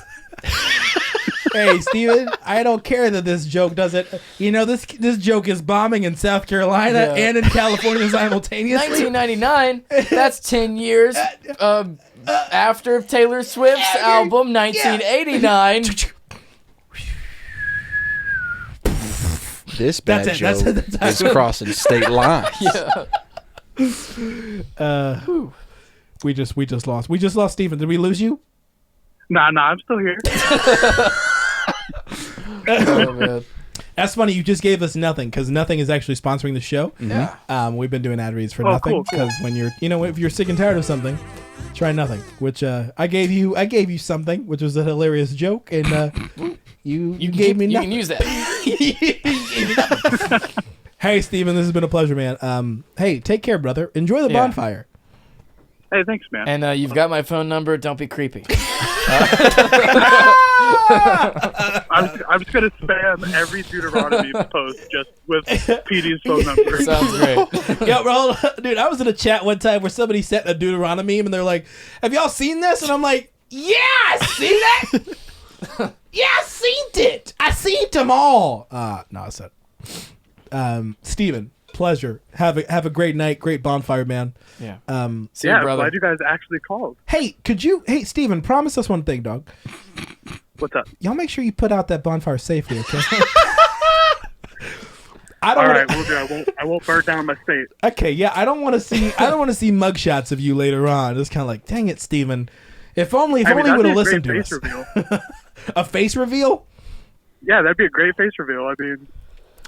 Hey, Steven, I don't care that this joke doesn't. You know, this joke is bombing in South Carolina Yeah. and in California simultaneously. 1999. That's 10 years after Taylor Swift's album, 1989. This bad That's it. joke That's is crossing state lines. Yeah. We just lost. We just lost Steven. Did we lose you? Nah, I'm still here. Oh, man. That's funny. You just gave us nothing because nothing is actually sponsoring the show. Yeah. We've been doing ad reads for Oh, nothing cool. because when you're, if you're sick and tired of something, try nothing. Which I gave you something, which was a hilarious joke, and you gave me You nothing. can use that. Hey, Steven, this has been a pleasure, man. Hey, take care, brother. Enjoy the Yeah. bonfire. Hey, thanks, man. And you've got my phone number. Don't be creepy. I'm just gonna spam every Deuteronomy post just with PD's phone number. Sounds great. Yo, bro, dude, I was in a chat one time where somebody sent a Deuteronomy meme and they're like, "Have y'all seen this?" And I'm like, "Yeah, I seen that. Yeah, I seen it. I seen them all." No, I said, Steven, pleasure. Have a great night, great bonfire, man. Yeah. See Yeah, you, I'm brother. glad you guys actually called. Hey, Steven, promise us one thing, dog. What's up? Y'all make sure you put out that bonfire safely, okay? I All don't. right, we'll do. I won't burn down my state. Okay, yeah, I don't want to see mugshots of you later on. It's kind of like, dang it, Steven. If only I mean, would have that'd be a listened to great us. face reveal. A face reveal? Yeah, that'd be a great face reveal. I mean,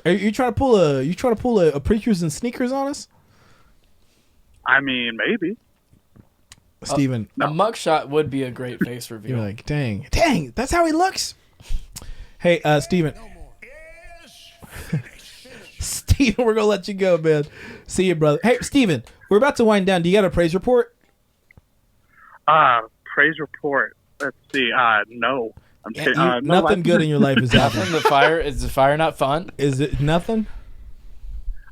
Are you trying to pull a preachers and sneakers on us? maybe. Steven, A mugshot would be a great face reveal. you're like, dang, that's how he looks. Hey, Steven. Steven, we're gonna let you go, man. See you, brother. Hey, Steven, we're about to wind down. Do you got a praise report? Praise report. Let's see. No. I'm kidding. No, Nothing good in your life is happening. Is the fire not fun? Is it nothing?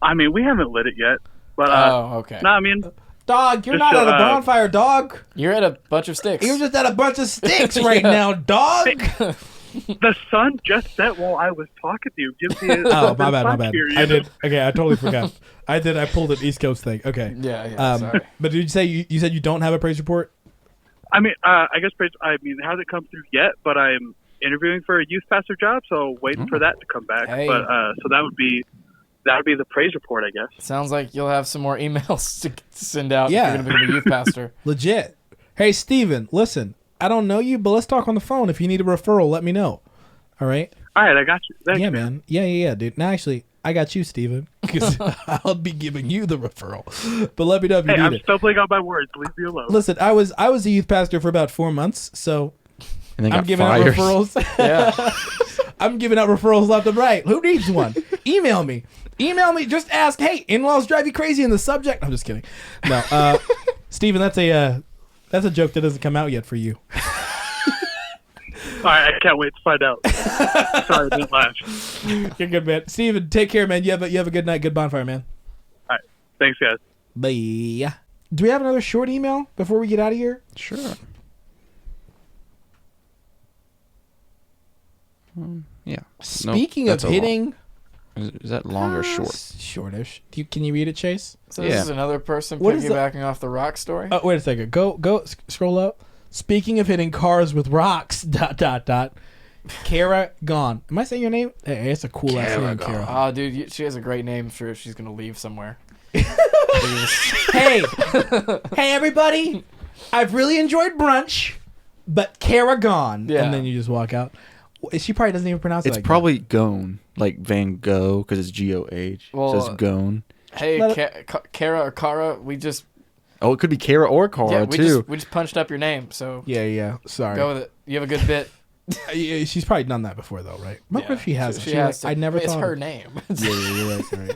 I mean, we haven't lit it yet, but Oh, okay. no, I mean, Dog, you're Just not at a show- bonfire, dog. You're at a bunch of sticks. You're just at a bunch of sticks right Yeah. now, dog. the sun just set while I was talking to you. Give me Oh, my bad. Here, I did. Okay, I totally forgot. I pulled an East Coast thing. Okay. Yeah, sorry. But did you say you said you don't have a praise report? I mean, I guess it hasn't come through yet, but I'm interviewing for a youth pastor job, so waiting for that to come back. Hey. But so that would be the praise report, I guess. Sounds like you'll have some more emails to send out Yeah. if you're going to be the youth pastor. Legit. Hey, Steven, listen. I don't know you, but let's talk on the phone. If you need a referral, let me know. All right? All right, I got you. Thanks, Yeah, man. Yeah, dude. Now, actually, I got you, Steven, because I'll be giving you the referral. But let me know if you Hey, need I'm it. stumbling on my words. Leave me alone. Listen, I was a youth pastor for about 4 months, so And they I'm got giving fired. out referrals. Yeah. I'm giving out referrals left and right. Who needs one? Email me. Just ask, hey, in-laws drive you crazy in the subject. I'm just kidding. No, Steven, that's a joke that doesn't come out yet for you. All right, I can't wait to find out. Sorry, I didn't laugh. You're good, man. Steven, take care, man. You have a good night. Good bonfire, man. All right, thanks, guys. Bye. Do we have another short email before we get out of here? Sure. Yeah. Speaking of that's a hitting, is that long or short? Shortish. Can you read it, Chase? So this Yeah. is another person What is the- piggybacking off the rock story. Oh, wait a second. Go. Scroll up. Speaking of hitting cars with rocks. ... Cara Gone. Am I saying your name? Hey, it's a cool ass Cara name, Gone. Cara. Oh, dude, she has a great name for if she's gonna leave somewhere. Hey, hey, everybody! I've really enjoyed brunch, but Cara Gone. Yeah. And then you just walk out. She probably doesn't even pronounce it It's like probably Ghon, like Van Gogh, because it's G-O-H. Well, so it's Ghon. Hey, Let Cara or Cara, we just Oh, it could be Cara or Cara, we too. just punched up your name, so that. Yeah. Sorry. go with it. You have a good bit. Yeah, she's probably done that before, though, right? What Yeah. if she hasn't? She has I to. never It's thought. her name. Yeah, you're right. You're right.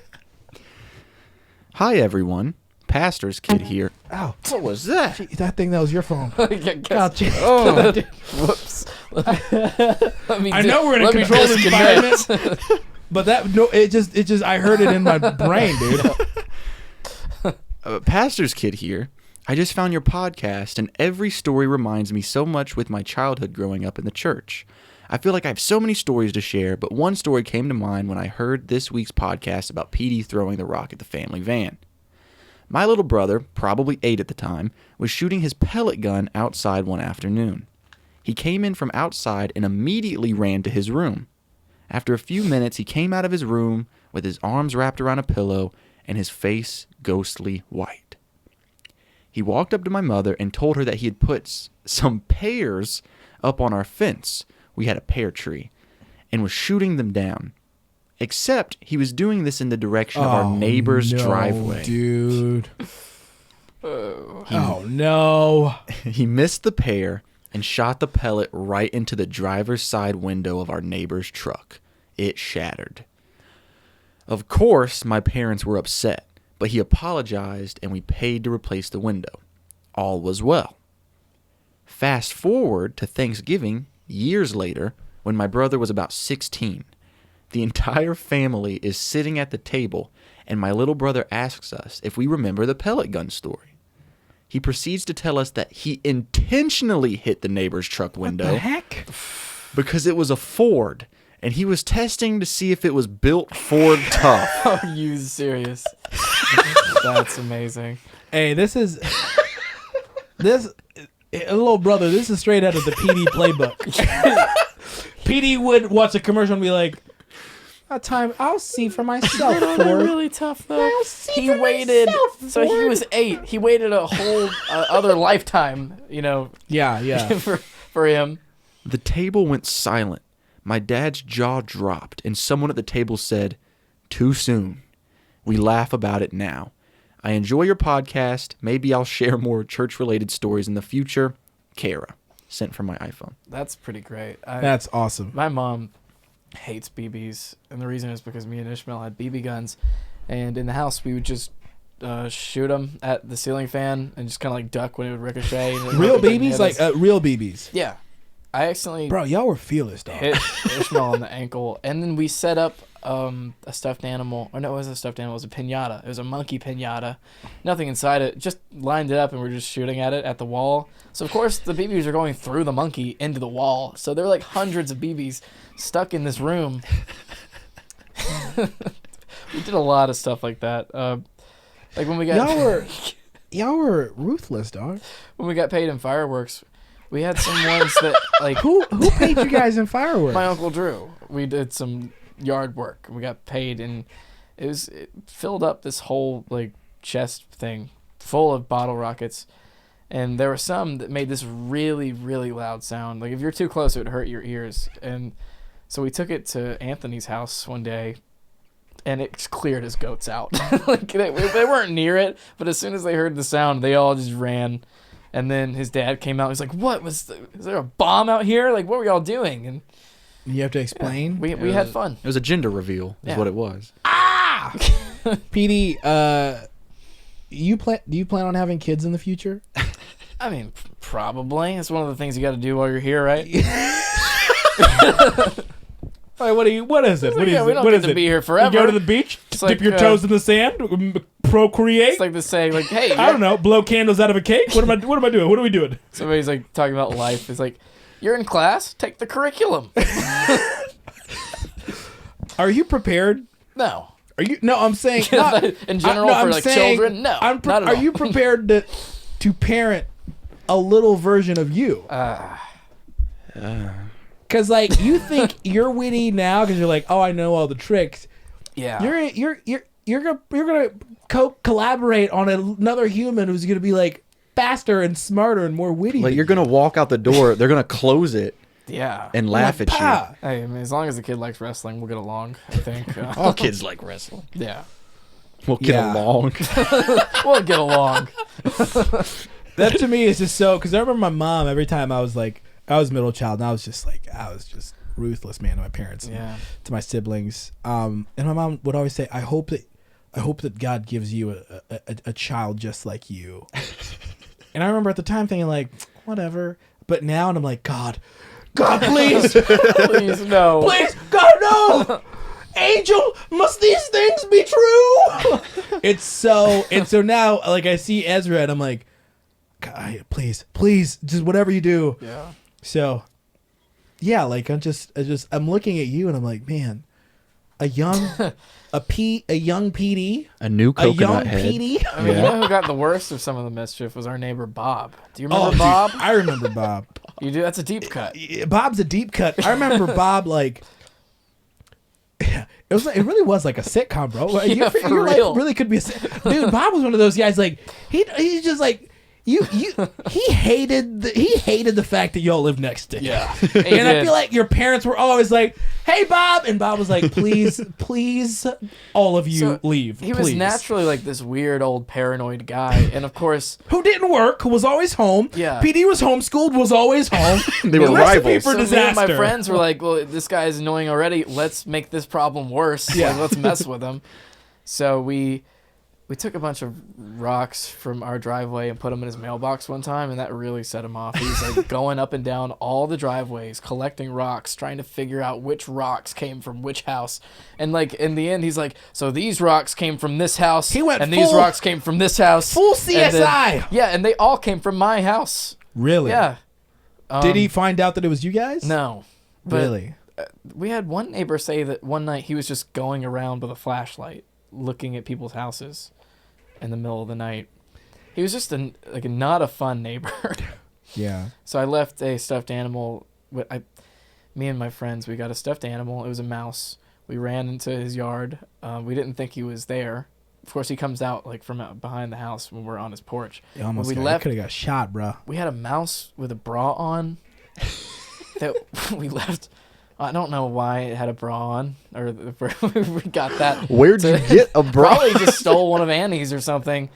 Hi, everyone. Pastor's kid here. Ow. What was that? Gee, that thing that was your phone. Yeah, God, Chase. Oh, Whoops. Let me I know we're in a let me controlled disconnect. environment. But it just I heard it in my brain, dude. Pastor's kid here. I just found your podcast, and every story reminds me so much with my childhood growing up in the church. I feel like I have so many stories to share, but one story came to mind when I heard this week's podcast about PD throwing the rock at the family van. My little brother, probably 8 at the time, was shooting his pellet gun outside one afternoon. He came in from outside and immediately ran to his room. After a few minutes, he came out of his room with his arms wrapped around a pillow and his face ghostly white. He walked up to my mother and told her that he had put some pears up on our fence. We had a pear tree, and was shooting them down. Except he was doing this in the direction of our neighbor's driveway. Dude. Oh no. He missed the pear and shot the pellet right into the driver's side window of our neighbor's truck. It shattered. Of course, my parents were upset, but he apologized and we paid to replace the window. All was well. Fast forward to Thanksgiving, years later, when my brother was about 16. The entire family is sitting at the table, and my little brother asks us if we remember the pellet gun story. He proceeds to tell us that he intentionally hit the neighbor's truck window. What the heck? Because it was a Ford, and he was testing to see if it was built Ford tough. Are you serious? That's amazing. Hey, this little brother. This is straight out of the PD playbook. PD would watch a commercial and be like, "That time I'll see for myself." They're really tough though. He waited. So he was 8. He waited a whole other lifetime, Yeah. for him. The table went silent. My dad's jaw dropped, and someone at the table said, "Too soon." We laugh about it now. I enjoy your podcast. Maybe I'll share more church-related stories in the future. Cara, sent from my iPhone. That's pretty great. That's awesome. My mom hates BBs, and the reason is because me and Ishmael had BB guns, and in the house we would just shoot them at the ceiling fan and just kind of like duck when it would ricochet. And Real it BBs, like real BBs. yeah, I accidentally Bro, y'all were fearless, dog. hit Ishmael on the ankle, and then we set up a stuffed animal. Or no, it wasn't a stuffed animal. It was a piñata. It was a monkey piñata. Nothing inside it. Just lined it up, and we're just shooting at it at the wall. So of course the BBs are going through the monkey into the wall. So there were like hundreds of BBs stuck in this room. We did a lot of stuff like that. Like when we got y'all were ruthless, dog. when we got paid in fireworks, we had some ones that like Who paid you guys in fireworks? my Uncle Drew. We did some yard work. We got paid, and it filled up this whole like chest thing full of bottle rockets. And there were some that made this really, really loud sound. Like if you're too close, it would hurt your ears. And so we took it to Anthony's house one day, and it cleared his goats out. Like they weren't near it, but as soon as they heard the sound, they all just ran. And then his dad came out. He's like, is there a bomb out here? Like, what were y'all doing? And You have to explain. we had fun. It was a gender reveal, is Yeah. what it was. PD, do you plan on having kids in the future? I mean, probably. It's one of the things you got to do while you're here, right? All right, what is it? What is Yeah, we it? don't What get is to it? be here You forever. go to the beach, It's dip like, your toes in the sand, procreate. It's like the saying, like, hey, I don't know, blow candles out of a cake. What am I doing? What are we doing? somebody's like talking about life. It's like, you're in class, take the curriculum. Are you prepared? No. Are you? No, I'm saying not, in general no, for I'm like saying, children. No, not at are all. you prepared to parent a little version of you? Because like you think you're witty now because you're like, oh, I know all the tricks. Yeah. You're gonna collaborate on another human who's gonna be like faster and smarter and more witty. Like than you're gonna walk out the door, they're gonna close it Yeah. and laugh like, at "Pa." Hey, I mean, as long as the kid likes wrestling, we'll get along, I think. you. All kids like wrestling. Yeah. We'll get Yeah. along. We'll get along. That to me is just so because I remember my mom every time I was middle child and I was just ruthless, man, to my parents and Yeah. to my siblings. And my mom would always say, I hope that God gives you a child just like you. And I remember at the time thinking like, whatever. But now and I'm like, God, please, Please, no. please, God, no. Angel, must these things be true? It's so now like I see Ezra and I'm like, God, please, just whatever you do. Yeah. So, yeah, like I'm looking at you and I'm like, man, a young PD, A new a coconut young head. PD. I mean, you know who got the worst of some of the mischief was our neighbor Bob. Do you remember Dude, Bob? I remember Bob. You do? That's a deep cut. Bob's a deep cut. I remember Bob like. It really was like a sitcom, bro. Like, Yeah, for you're real. like really could be dude. Bob was one of those guys. Like he's just like you. He hated the fact that y'all lived next to him. Yeah. And I feel like your parents were always like, "Hey, Bob," and Bob was like, "Please, all of you So, leave." He was please." naturally like this weird old paranoid guy, and of course, Who didn't work, who was always home. Yeah. PD was homeschooled, was always home. They were Recipe rivals. for so me and my disaster. friends were like, "Well, this guy is annoying already. Let's make this problem worse. Yeah. Like, let's mess with him." So we took a bunch of rocks from our driveway and put them in his mailbox one time, and that really set him off. He was like going up and down all the driveways, collecting rocks, trying to figure out which rocks came from which house. And like in the end, he's like, "So these rocks came from this house, He went and these full- rocks came from this house, Full And then- CSI. yeah, and they all came from my house. Really? Yeah. Did he find out that it was you guys? No. But Really? we had one neighbor say that one night he was just going around with a flashlight, looking at people's houses in the middle of the night. He was just not a fun neighbor. Yeah. So I left a stuffed animal. Me and my friends, we got a stuffed animal. It was a mouse. We ran into his yard. We didn't think he was there. Of course, he comes out like from out behind the house when we're on his porch. You almost When we got, left, could have got shot, bro. we had a mouse with a bra on that we left. I don't know why it had a bra on, or we got that. Where'd you get a bra? Probably just stole one of Annie's or something.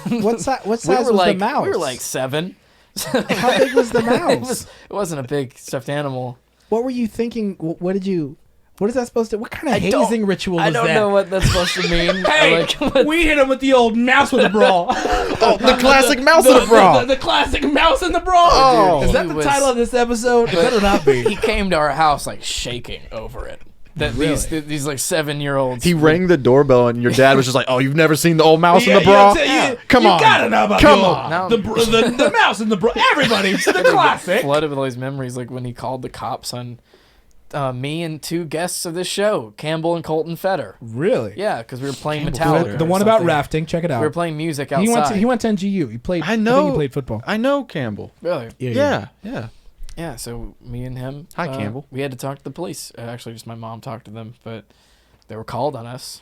What size We was were like the mouse? we were like 7. How big was the mouse? It wasn't a big stuffed animal. What were you thinking? What is that supposed to? What kind of I don't- hazing ritual I is don't that? know what that's supposed to mean. Hey, we hit him with the old mouse with a bra. Oh, the classic mouse in a bra. The classic mouse in the bra. Oh. Is that He the was- title of this episode? It better not be. He came to our house like shaking over it. That these like 7-year-olds. He rang the doorbell, and your dad was just like, "Oh, you've never seen the old mouse in the bra? Come on, You gotta know about come the, on." Now- the mouse in the bra. Everybody's the classic. flooded with all these memories, like when he called the cops on me and 2 guests of this show, Campbell and Colton Fetter. Really? Yeah, because we were playing Campbell Metallica. Fetter. The or one about something. rafting. Check it out. We were playing music outside. He went to NGU. He played. I know. think he played football. I know Campbell. Really? Yeah. Yeah, so me and him. Hi, Campbell. We had to talk to the police. Actually, just my mom talked to them, but they were called on us.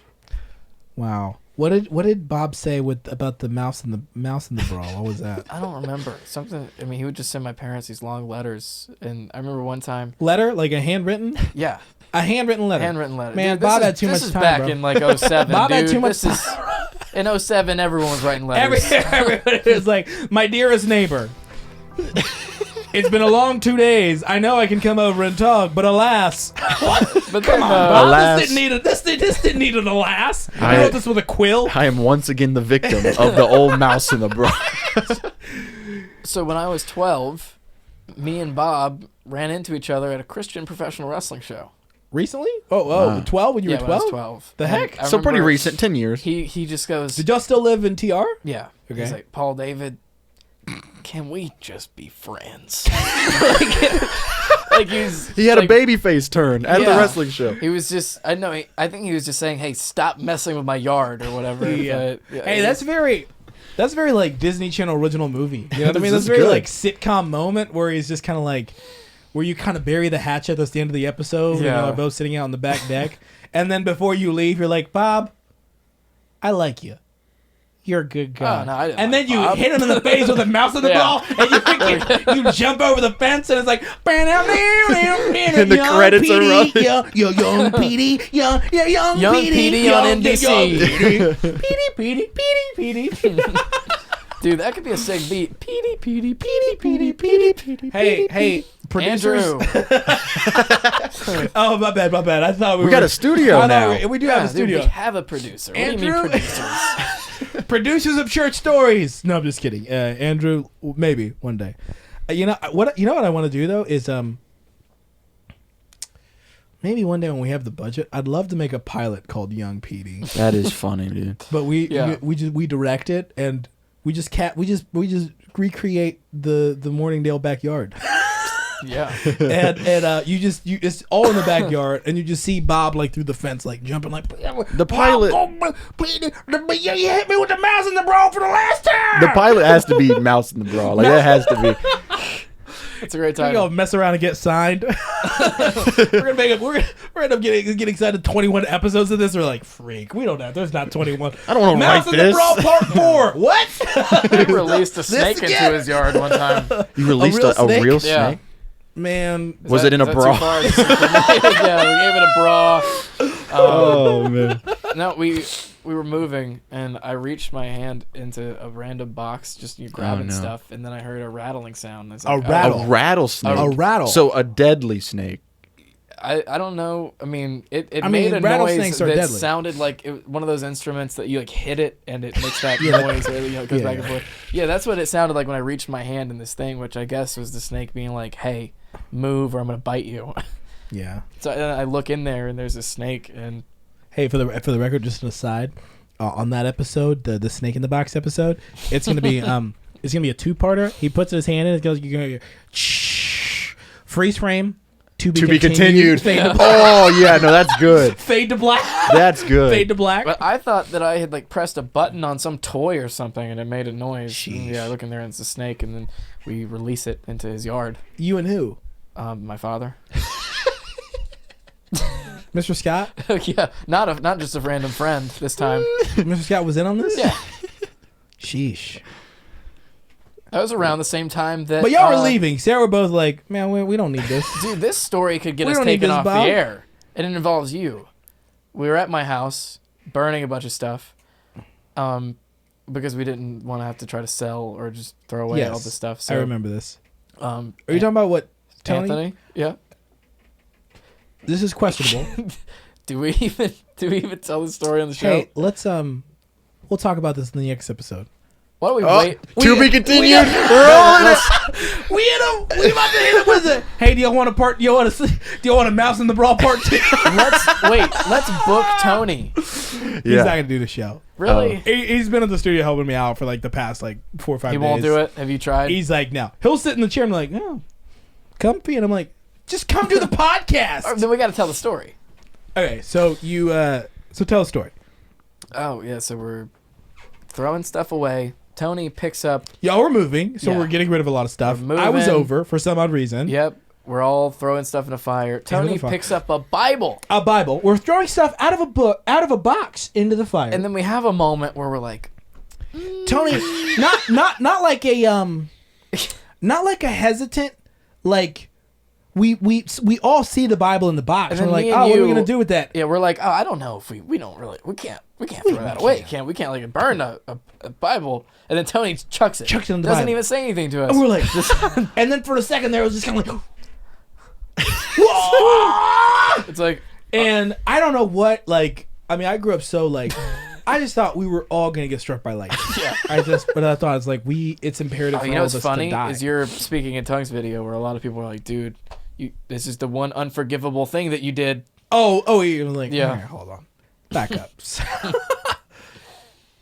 Wow. What did Bob say about the mouse in the bra? What was that? I don't remember. Something. I mean, he would just send my parents these long letters, and I remember one time. Letter, like a handwritten, Yeah, a handwritten letter. handwritten letter. Man, Dude, this Bob is- had too this much is time, back bro. in like 07. Bob had dude. too much This is in 07. Everyone was writing letters. Everybody is like, my dearest neighbor. It's been a long 2 days. I know I can come over and talk, but alas, But come then, on, Bob. Alas. This didn't need an alas. I- I wrote this with a quill. I am once again the victim of the old mouse in the bra. So when I was 12, me and Bob ran into each other at a Christian professional wrestling show. Recently? Oh, 12 when you Yeah, were when I 12? was 12. The And heck? I So pretty remember recent, 10 years. He just goes, Did y'all still live in TR? yeah. Okay. He's like, Paul David, can we just be friends? like he had like, a baby face turn at the Yeah. wrestling show. He was just, I know, I think he was just saying, "Hey, stop messing with my yard" or whatever. Yeah. But, Hey, that's very like Disney Channel original movie. You know what I mean? This That's is very good. like sitcom moment where he's just kind of like, where you kind of bury the hatchet at the end of the episode. You know, Yeah. they're both sitting out on the back deck, and then before you leave, you're like, Bob, I like you. You're a good guy. Oh, no, I didn't and like then you Bob. hit him in the face with a mouse in the Yeah. ball, and you jump over the fence, and it's like, and the credits are rolling. young PD, young Young PD on NBC. PD. Dude, that could be a sick beat. PD. Hey, producers. Andrew. Oh, my bad. I thought we got a studio now. We do have a Dude, studio. we have a producer. What do you mean Andrew? producers? Producers of church stories. No, I'm just kidding. Andrew, maybe one day. You know what I want to do though is maybe one day when we have the budget, I'd love to make a pilot called Young PD. That is funny, dude. But we Yeah. we direct it and we just recreate the Morningdale backyard. Yeah. and it's all in the backyard, and you just see Bob like through the fence, like jumping, like The pilot- You hit me with the mouse in the bra for the last time. The pilot has to be Mouse in the Bra. Like that has to be. It's a great We're time. gonna mess around and get signed. We're gonna end up getting excited. 21 episodes of this. We're like, freak. We don't have. There's not 21. I don't want to Mouse write in the this. Bra Part 4. What? He released a snake into again? his yard one time. You released real a snake? real Yeah. snake. Man, Was Is it in a is that bra? too far? Yeah, we gave it a bra. Oh man. No, we were moving, and I reached my hand into a random box, just grabbing no. stuff, and then I heard a rattling sound. I was A like, rattle. A rattlesnake. A rattle. So a deadly snake. I don't know. I mean, it I made mean, a rattlesnakes noise are that deadly. sounded like one of those instruments that you like hit it and it makes that Yeah, noise. Where, it goes yeah, back and forth. Yeah, that's what it sounded like when I reached my hand in this thing, which I guess was the snake being like, "Hey, move, or I'm gonna bite you." yeah. So then I look in there and there's a snake, and Hey, for the record, just an aside, on that episode, the snake in the box episode, it's gonna be it's gonna be a two-parter. He puts his hand in, it goes, you're gonna hear, freeze frame, to be continued. Fade to black. Oh yeah, no, that's good. Fade to black. That's good. Fade to black. but I thought that I had like pressed a button on some toy or something, and it made a noise. And, Sheesh. yeah, I look in there and it's a snake, and then we release it into his yard. You and who? My father. Mr. Scott? Yeah, not just a random friend this time. Mr. Scott was in on this? Yeah. Sheesh. That was around the same time that. But y'all were leaving. Sarah were both like, man, we don't need this. Dude, this story could get We us don't need taken this, off Bob. the air, and it involves you. We were at my house burning a bunch of stuff, because we didn't want to have to try to sell or just throw away all the stuff. So I remember this. Are Are you talking about what, Tony? Anthony? Yeah. This is questionable. Do we even tell the story on the show? Hey, let's we'll talk about this in the next episode. Why don't we Oh, wait? to be continued. We Rolling it. We about to hit him with it. Hey, do you want a mouse in the bra part 2? Let's book Tony. He's not Yeah. gonna do the show. Really? He's been at the studio helping me out for like the past 4 or 5 He days. won't do it. Have you tried? He's like, no. He'll sit in the chair and be like, no, comfy, and I'm like, just come do the podcast. Then we got to tell the story. Okay, so you so tell a story. Oh yeah, so we're throwing stuff away. Tony picks up. Y'all were moving, so Yeah. we're getting rid of a lot of stuff. We're I was moving. over for some odd reason. Yep, we're all throwing stuff in a fire. Tony fire. picks up a Bible, A Bible. We're throwing stuff out of a box into the fire. and then we have a moment where we're like, Tony, not like a not like a hesitant, like we all see the Bible in the box. And And we're then like, me and oh, what are we you- gonna do with that? yeah, we're like, oh, I don't know if we can't throw that away. We can't like burn a Bible. And then Tony chucks it. Chucks it in the Doesn't Bible. even say anything to us. And we're like, and then for a second there, it was just kind of like, whoa! It's like, And I don't know what, like, I mean, I grew up so, like, I just thought we were all going to get struck by lightning. yeah. But I thought it's like, it's imperative Oh, for you all know of what's us funny to die. is your speaking in tongues video where a lot of people are like, dude, this is the one unforgivable thing that you did. Oh, you're like, Yeah. all right, hold on. Back up.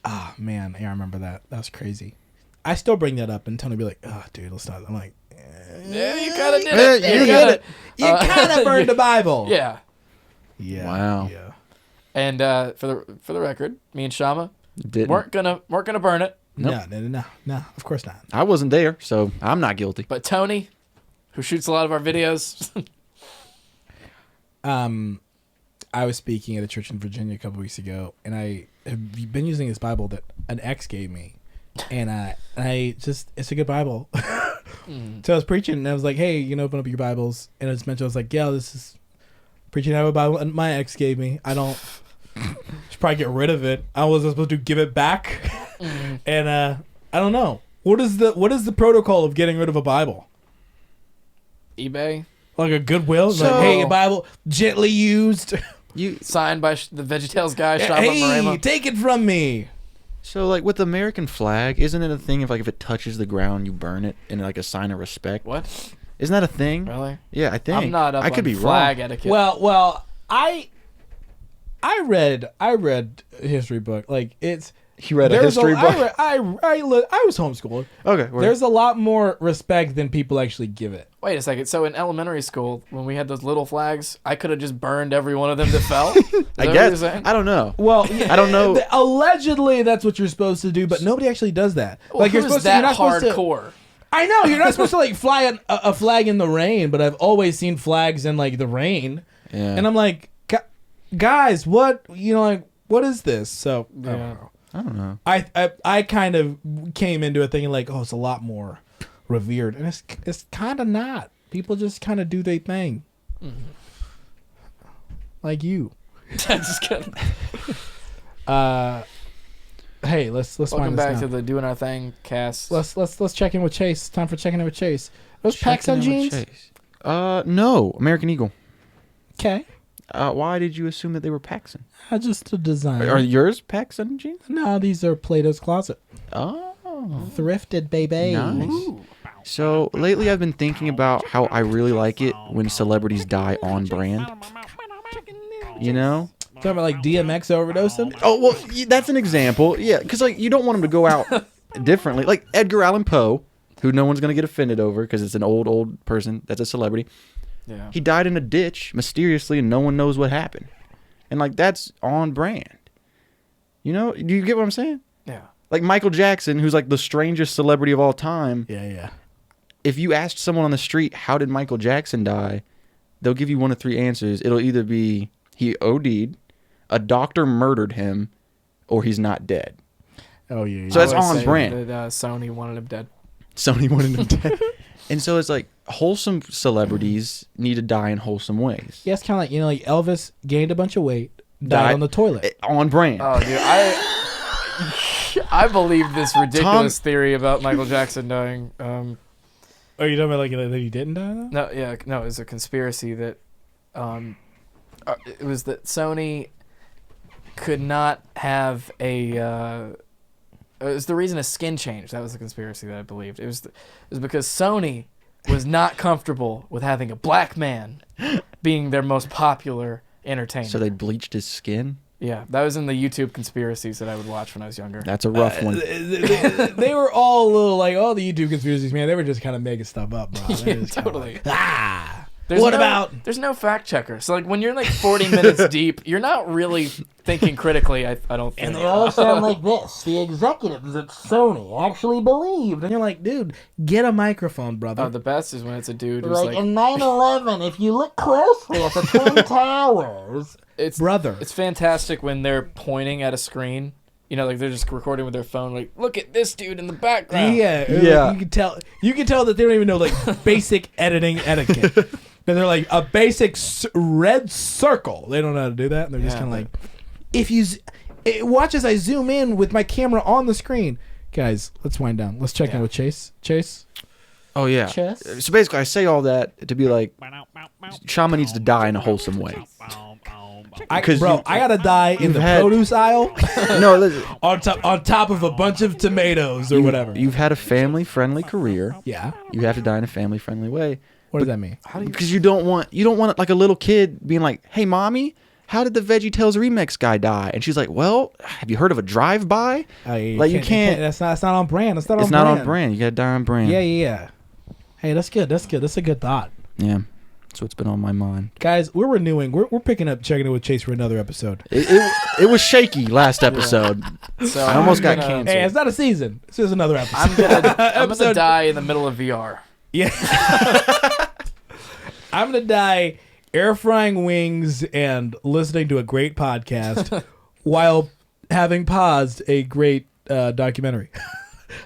Oh, man. Yeah, I remember that. That was crazy. I still bring that up, and Tony be like, oh, dude, let's not. I'm like, Yeah, you kind of did Yeah, it. you did it. You kind of burned the Bible. Yeah. Yeah. Wow. Yeah. And for the record, me and Shama Didn't. weren't gonna burn it. Nope. No. Of course not. I wasn't there, so I'm not guilty. But Tony, who shoots a lot of our videos, I was speaking at a church in Virginia a couple weeks ago, and I have been using this Bible that an ex gave me, and it's a good Bible. So I was preaching, and I was like, "Hey, you can open up your Bibles," and I just mentioned, I was like, "Yeah, this is preaching out of a Bible, and my ex gave me. I don't should probably get rid of it. I wasn't supposed to give it back, and I don't know what is the protocol of getting rid of a Bible." eBay, Like a Goodwill, So- like, hey, a Bible gently used. You signed by the VeggieTales guy, Shama Hey, Marema. take it from me. So, like, with the American flag, isn't it a thing if it touches the ground, you burn it in, like, a sign of respect? What? Isn't that a thing? Really? Yeah, I think. I'm not up I could on be flag wrong. etiquette. Well, I read a history book. Like, it's You read a there's history book? I was homeschooled. Okay. word. There's a lot more respect than people actually give it. Wait a second. So in elementary school, when we had those little flags, I could have just burned every one of them that fell? Is that I what guess. you're saying? I don't know. Well, I don't know. Allegedly, that's what you're supposed to do, but nobody actually does that. Well, like, you're who's supposed to. that You're not supposed to. hardcore? I know you're not supposed to like fly a flag in the rain, but I've always seen flags in like the rain, Yeah. and I'm like, guys, what what is this? So I don't Yeah. know. I don't know. I kind of came into it thinking like, oh, it's a lot more revered, and it's kind of not. People just kind of do their thing, like you. Just kidding. Hey, let's Welcome wind this back down. to the Doing Our Thing cast. Let's check in with Chase. Time for checking in with Chase. Those packs on Checking in with jeans. Chase. No. American Eagle. Okay, Why did you assume that they were Paxson? just a design. Are yours Paxson jeans? No, these are Plato's Closet. Oh. Thrifted, baby. Nice. So lately I've been thinking about how I really like it when celebrities die on brand. You know? Talking about like DMX overdosing. Oh, well, that's an example. Yeah, because like you don't want them to go out differently. Like Edgar Allan Poe, who no one's going to get offended over because it's an old person that's a celebrity. Yeah. He died in a ditch mysteriously and no one knows what happened. And like that's on brand. You know? Do you get what I'm saying? Yeah. Like Michael Jackson, who's like the strangest celebrity of all time. Yeah. If you asked someone on the street, how did Michael Jackson die? They'll give you one of three answers. It'll either be he OD'd, a doctor murdered him, or he's not dead. Oh yeah. So that's I always on say brand. That, Sony wanted him dead. Sony wanted him dead. And so it's like wholesome celebrities need to die in wholesome ways. Yeah, it's kind of like like Elvis gained a bunch of weight, died on the toilet. On brand. Oh, dude, I believe this ridiculous theory about Michael Jackson dying. Are you talking about like that he didn't die? No, it was a conspiracy that, it was that Sony could not have a. It was the reason a skin change. That was the conspiracy that I believed. It was because Sony was not comfortable with having a black man being their most popular entertainer. So they bleached his skin? Yeah, that was in the YouTube conspiracies that I would watch when I was younger. That's a rough one. They were all a little like all the YouTube conspiracies, man. They were just kind of making stuff up, bro. They Yeah, just kinda totally. like, There's about? There's no fact checker. So like when you're like 40 minutes deep, you're not really thinking critically. I don't think. And they all sound like this. The executives at Sony actually believed. And you're like, dude, get a microphone, brother. Oh, the best is when it's a dude who's like, in 9/11, if you look closely at the Twin Towers. it's brother. It's fantastic when they're pointing at a screen. You know, like they're just recording with their phone. Like, look at this dude in the background. Yeah. Yeah. You can tell that they don't even know like basic editing etiquette. And they're like a basic red circle. They don't know how to do that. And they're just Yeah, kind of like, if you watch as I zoom in with my camera on the screen. Guys, let's wind down. Let's check in with Chase. Chase? Oh, yeah. Chess? So basically, I say all that to be like, Shama needs to die in a wholesome way. I 'Cause gotta die in you've the had- produce aisle No, listen, on top of a bunch of tomatoes or whatever. you've had a family-friendly career. Yeah. You have to die in a family-friendly way. What does that mean? Because you don't want like a little kid being like, "Hey, mommy, how did the VeggieTales remix guy die?" And she's like, "Well, have you heard of a drive-by? Oh, yeah, Like, you can't- That's not on brand. That's not on It's brand. not on brand. You gotta die on brand." Yeah. Hey, that's good. That's good. That's a good thought. Yeah, that's what's been on my mind. Guys, we're renewing. We're picking up Checking It with Chase for another episode. It was shaky last episode. So I almost got I'm gonna- canceled. Hey, it's not a season. This is another episode. I'm gonna die in the middle of VR. Yeah. I'm going to die air frying wings and listening to a great podcast while having paused a great documentary.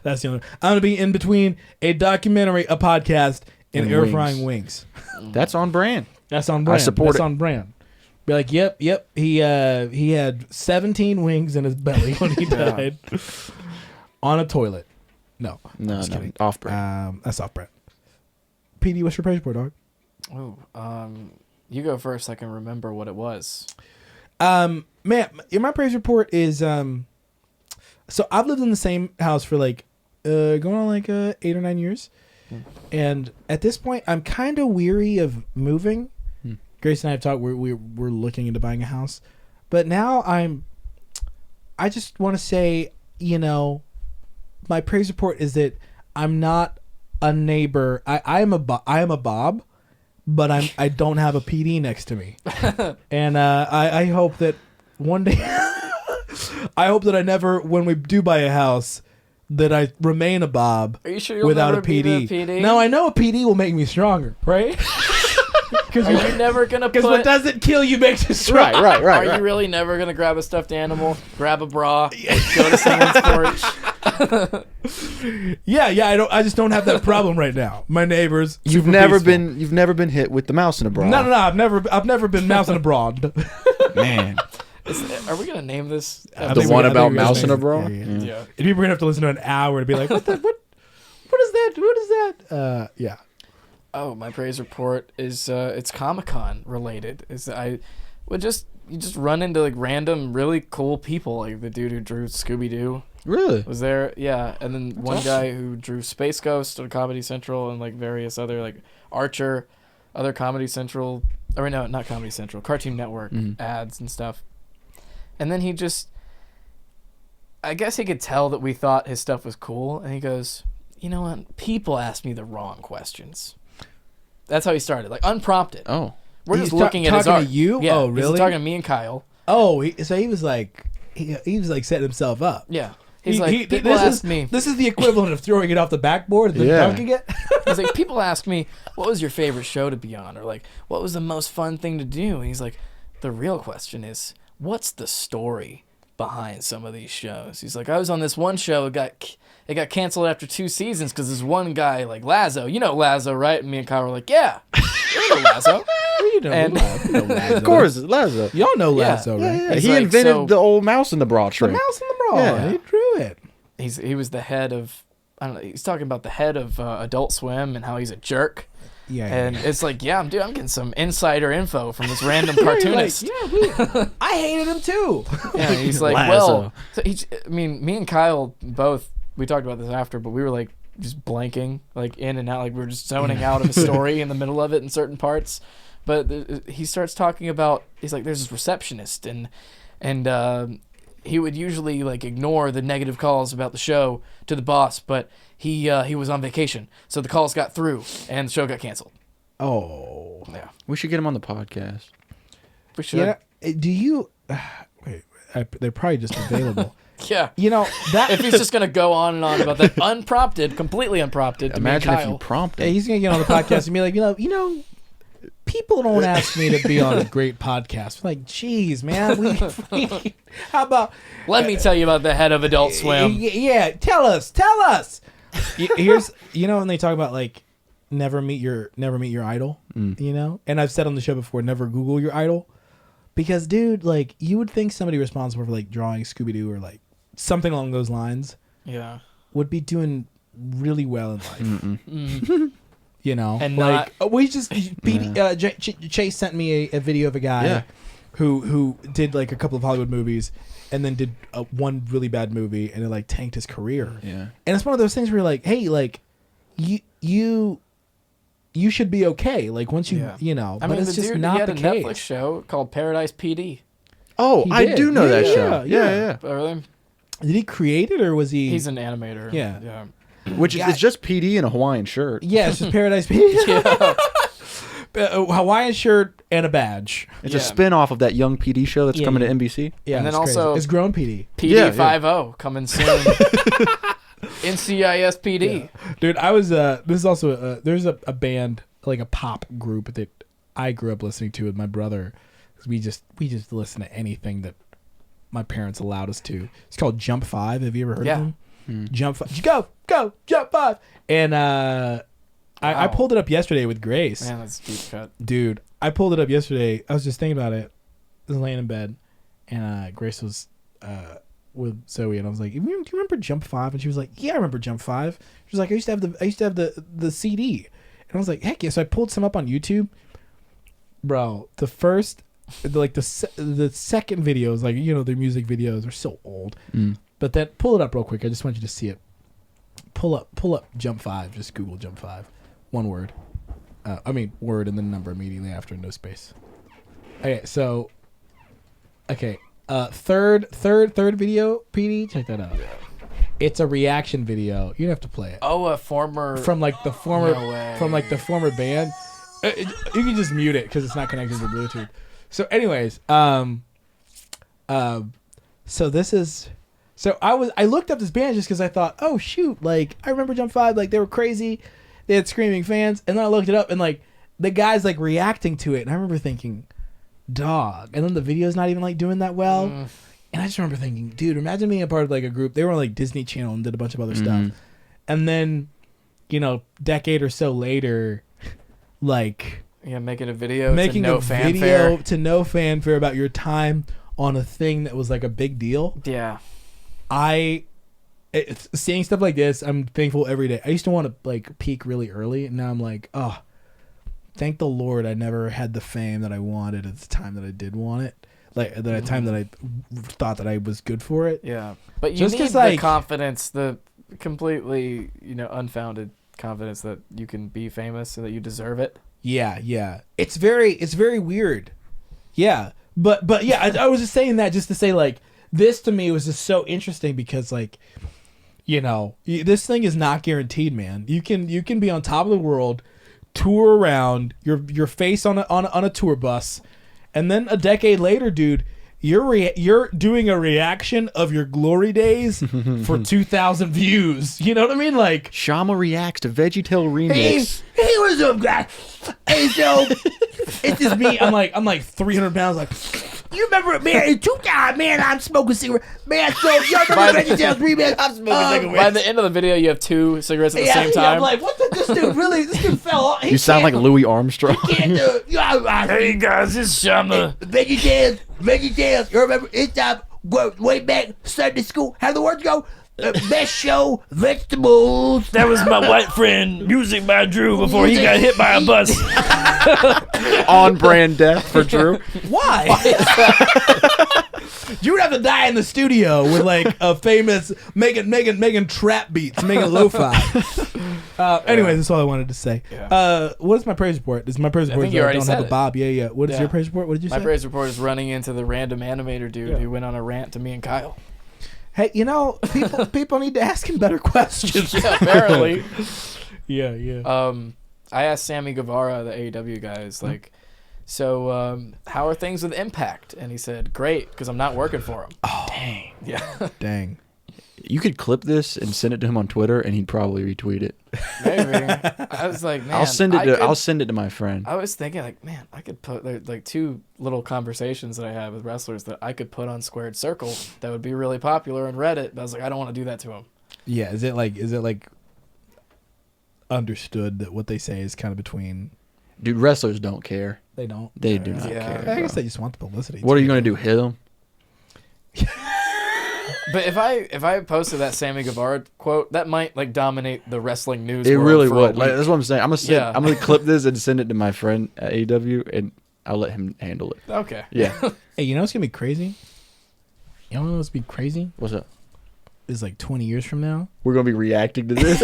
That's the only. I'm going to be in between a documentary, a podcast, and air frying wings. That's on brand. That's on brand. I support That's it. on brand. Be like, yep. He had 17 wings in his belly when he died on a toilet. No, just kidding. Off brand. That's off brand. PD, what's your praise report, dog? Ooh, you go first. I can remember what it was. Man, my praise report is so I've lived in the same house for like going on like 8 or 9 years, and at this point I'm kind of weary of moving. Grace and I have talked. We're looking into buying a house, but now I just want to say, my praise report is that I'm not a neighbor. I am a Bob, but I don't have a PD next to me, and I hope that one day, I hope that I never, when we do buy a house, that I remain a Bob. Are you sure you'll without never a PD? be the PD? Now I know a PD will make me stronger, right? Are you never gonna Because what doesn't kill you makes you strong. Right. Are you really never gonna grab a stuffed animal, grab a bra, go to someone's porch? Yeah. I just don't have that problem right now. My neighbors. You've super never peaceful. been hit with the mouse in a bra. No. I've never been mousing abroad. Man. Are we gonna name this? The one about mouse in a bra? Yeah. Yeah. And people are gonna have to listen to an hour to be like, what is that? What is that? Yeah. Oh, my praise report is it's Comic-Con related. You just run into like random really cool people, like the dude who drew Scooby-Doo Really? was there, yeah, and then one guy who drew Space Ghost on Comedy Central and like various other like Archer, other Comedy Central, or no, not Comedy Central, Cartoon Network ads and stuff. And then I guess he could tell that we thought his stuff was cool, and he goes, "You know what? People ask me the wrong questions." That's how he started, like unprompted. Oh. We're He's just looking at his talking art. to you? Yeah, Oh, really? He's talking to me and Kyle. Oh, so he was like, he was like setting himself up. Yeah. He's like, people ask me. This is the equivalent of throwing it off the backboard and then Yeah. dunking it. He's like, people ask me, what was your favorite show to be on? Or like, what was the most fun thing to do? And he's like, the real question is, what's the story behind some of these shows? He's like, I was on this one show, it got canceled after 2 seasons because this one guy, like Lazo, you know Lazo, right? And me and Kyle were like, yeah, you know Lazo. You know, And- Lazo. Of course, it's Lazo. Y'all know Yeah. Lazo, right? Yeah, He's he like, invented so- the old mouse in the bra The trick. mouse in the bra. Yeah. He drew it. He was the head of, I don't know, he's talking about the head of Adult Swim and how he's a jerk. Yeah. And it's like, yeah, I'm getting some insider info from this random You're cartoonist. Like, I hated him too. Yeah, he's like, Lazo. me and Kyle both, we talked about this after, but we were like just blanking, like in and out, like we were just zoning out of a story in the middle of it in certain parts. But he starts talking about, he's like, there's this receptionist, and he would usually like ignore the negative calls about the show to the boss, but he was on vacation, so the calls got through, and the show got canceled. Oh. Yeah, We should get him on the podcast. we should. Yeah. Do you? Wait. They're probably just available. Yeah. You know that. If he's just gonna go on and on about that, unprompted, completely unprompted. To Imagine me and if you Kyle. prompted. He's gonna get on the podcast and be like, you know, people don't ask me to be on a great podcast. Like, geez, man, how about? Let me tell you about the head of Adult Swim. Yeah, tell us. Here's, when they talk about like, never meet your idol, and I've said on the show before, never Google your idol, because dude, like, you would think somebody responsible for like drawing Scooby-Doo or like something along those lines Yeah. would be doing really well in life. And like we just Chase sent me a video of a guy who did like a couple of Hollywood movies and then did one really bad movie and it like tanked his career. Yeah. And it's one of those things where you're like, hey, like you should be okay. Like once you I but mean, it's the just dude, not he had the a case. Netflix show called Paradise PD. Oh, He I did. do know that Yeah, show. yeah. Yeah. Really? Did he create it or was he? He's an animator. Yeah. Yeah. Which is just PD in a Hawaiian shirt. Yeah, it's just Paradise PD. Hawaiian shirt and a badge. It's a spin-off of that young PD show that's coming to NBC. Yeah, And then it's crazy. also it's Grown PD. PD 50 coming soon. NCIS PD. Yeah. Dude, I was this is also there's a band, like a pop group that I grew up listening to with my brother. We just listen to anything that my parents allowed us to. It's called Jump 5. Have you ever heard of them? Jump 5. Go, Jump 5. And I pulled it up yesterday with Grace. Man, that's deep cut. Dude, I pulled it up yesterday. I was just thinking about it. I was laying in bed, and Grace was with Zoe, and I was like, "Do you remember Jump 5?" And she was like, "Yeah, I remember Jump 5." She was like, "I used to have the CD," and I was like, "Heck yeah!" So I pulled some up on YouTube. Bro, the second videos, like, you know, their music videos are so old. But then pull it up real quick. I just want you to see it. Pull up Jump 5. Just Google Jump 5. One word. Word and then number immediately after, no space. Okay, so third video, PD, check that out. It's a reaction video. You don't have to play it. Oh, a former from the former band. You can just mute it because it's not connected to Bluetooth. So, anyways, so this is, so I looked up this band just because I thought, oh shoot, like I remember Jump 5, like they were crazy, they had screaming fans, and then I looked it up and like the guy's like reacting to it, and I remember thinking, dog, and then the video's not even like doing that well, and I just remember thinking, dude, imagine being a part of like a group. They were on like Disney Channel and did a bunch of other stuff, and then, you know, decade or so later. Like making a video to no fanfare about your time on a thing that was like a big deal. Yeah, seeing stuff like this, I'm thankful every day. I used to want to like peak really early, and now I'm like, oh, thank the Lord I never had the fame that I wanted at the time that I did want it, like at the time that I thought that I was good for it. Yeah, but you just need the like, confidence, the completely unfounded confidence that you can be famous and that you deserve it. Yeah. It's very weird. Yeah. But yeah, I was just saying that just to say, like, this to me was just so interesting because, like, you know, this thing is not guaranteed, man. You can be on top of the world, tour around, your face on a tour bus, and then a decade later, dude, you're doing a reaction of your glory days for 2,000 views. You know what I mean? Like, Shama reacts to VeggieTale remix. Hey, what's up, guys? Hey, so it's just me. I'm like 300 pounds. Like, you remember, man? In 2000, man, I'm smoking cigarettes, man. So y'all remember VeggieTales remix? I'm smoking cigarettes. By the end of the video, you have 2 cigarettes at the same time. I'm like, what the? This dude fell off. You sound like Louis Armstrong. Hey guys, it's Shama. VeggieTales. You remember? It's time. Way back, Sunday school. How do the words go? Best show, vegetables. That was my white friend, music by Drew, before he got hit by a bus. On brand death for Drew. Why? You would have to die in the studio with like a famous making trap beats, making lo-fi. Anyways, that's all I wanted to say. Yeah. What is my praise report? Is my praise report? You already don't said have a bob. Yeah. What is your praise report? What did you say? My praise report is running into the random animator dude who went on a rant to me and Kyle. Hey, you know, people need to ask him better questions. Yeah, apparently. Yeah. I asked Sammy Guevara, the AEW guys, like, so how are things with Impact? And he said, great, because I'm not working for him. Oh, dang. Yeah. Dang. You could clip this and send it to him on Twitter, and he'd probably retweet it. Maybe. I was like, man, I'll send it to my friend. I was thinking, like, man, I could put like 2 little conversations that I have with wrestlers that I could put on Squared Circle that would be really popular on Reddit. But I was like, I don't want to do that to him. Yeah. Is it like understood that what they say is kind of between? Dude, wrestlers don't care. They don't. They do not care. I guess they just want the publicity. What are you gonna do? Hit them? But if I posted that Sammy Guevara quote, that might like dominate the wrestling news. It world really for would. a Like, week. that's what I'm saying. I'm gonna clip this and send it to my friend at AW, and I'll let him handle it. Okay. Yeah. Hey, you know what's gonna be crazy? You know what's gonna be crazy? What's up? Is like 20 years from now. We're gonna be reacting to this.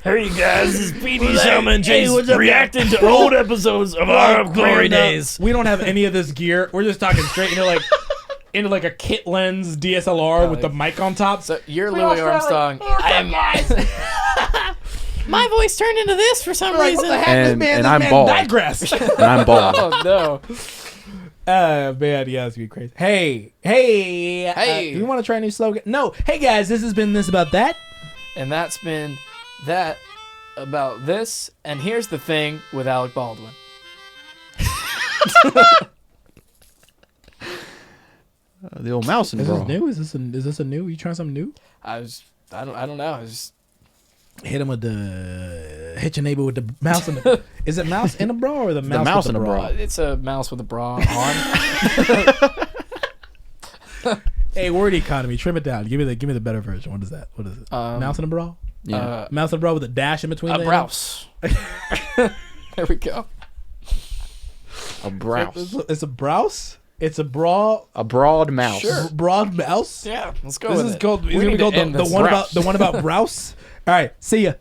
Hey guys, this is PD Shaman James reacting to old episodes of our glory days. We don't have any of this gear. We're just talking straight. You know, like into like a kit lens DSLR with the mic on top. So you're Louis Armstrong. My voice turned into this for some reason. And I'm bald. Digress. And I'm bald. Oh no. Man, yeah, it's gonna be crazy. Hey. Do you want to try a new slogan? No. Hey guys, this has been This About That. And that's been that about this. And here's the thing with Alec Baldwin. The old mouse in the Is bra. this new? Is this a new? You trying something new? I don't know. I was just Hit him with hit your neighbor with the mouse in the. Is it mouse in a bra or the mouse in with a bra. it's a mouse with a bra on. Hey, word economy, trim it down. Give me the better version. What is that? What is it? Mouse in a bra? Yeah. Mouse in a bra with a dash in between. A browse. There we go. A browse. It's a browse. It's a bra. A broad mouse. Sure. Broad mouse. Yeah, let's go This with is it. called. We We're need gonna to go end the this. one about browse. All right. See ya.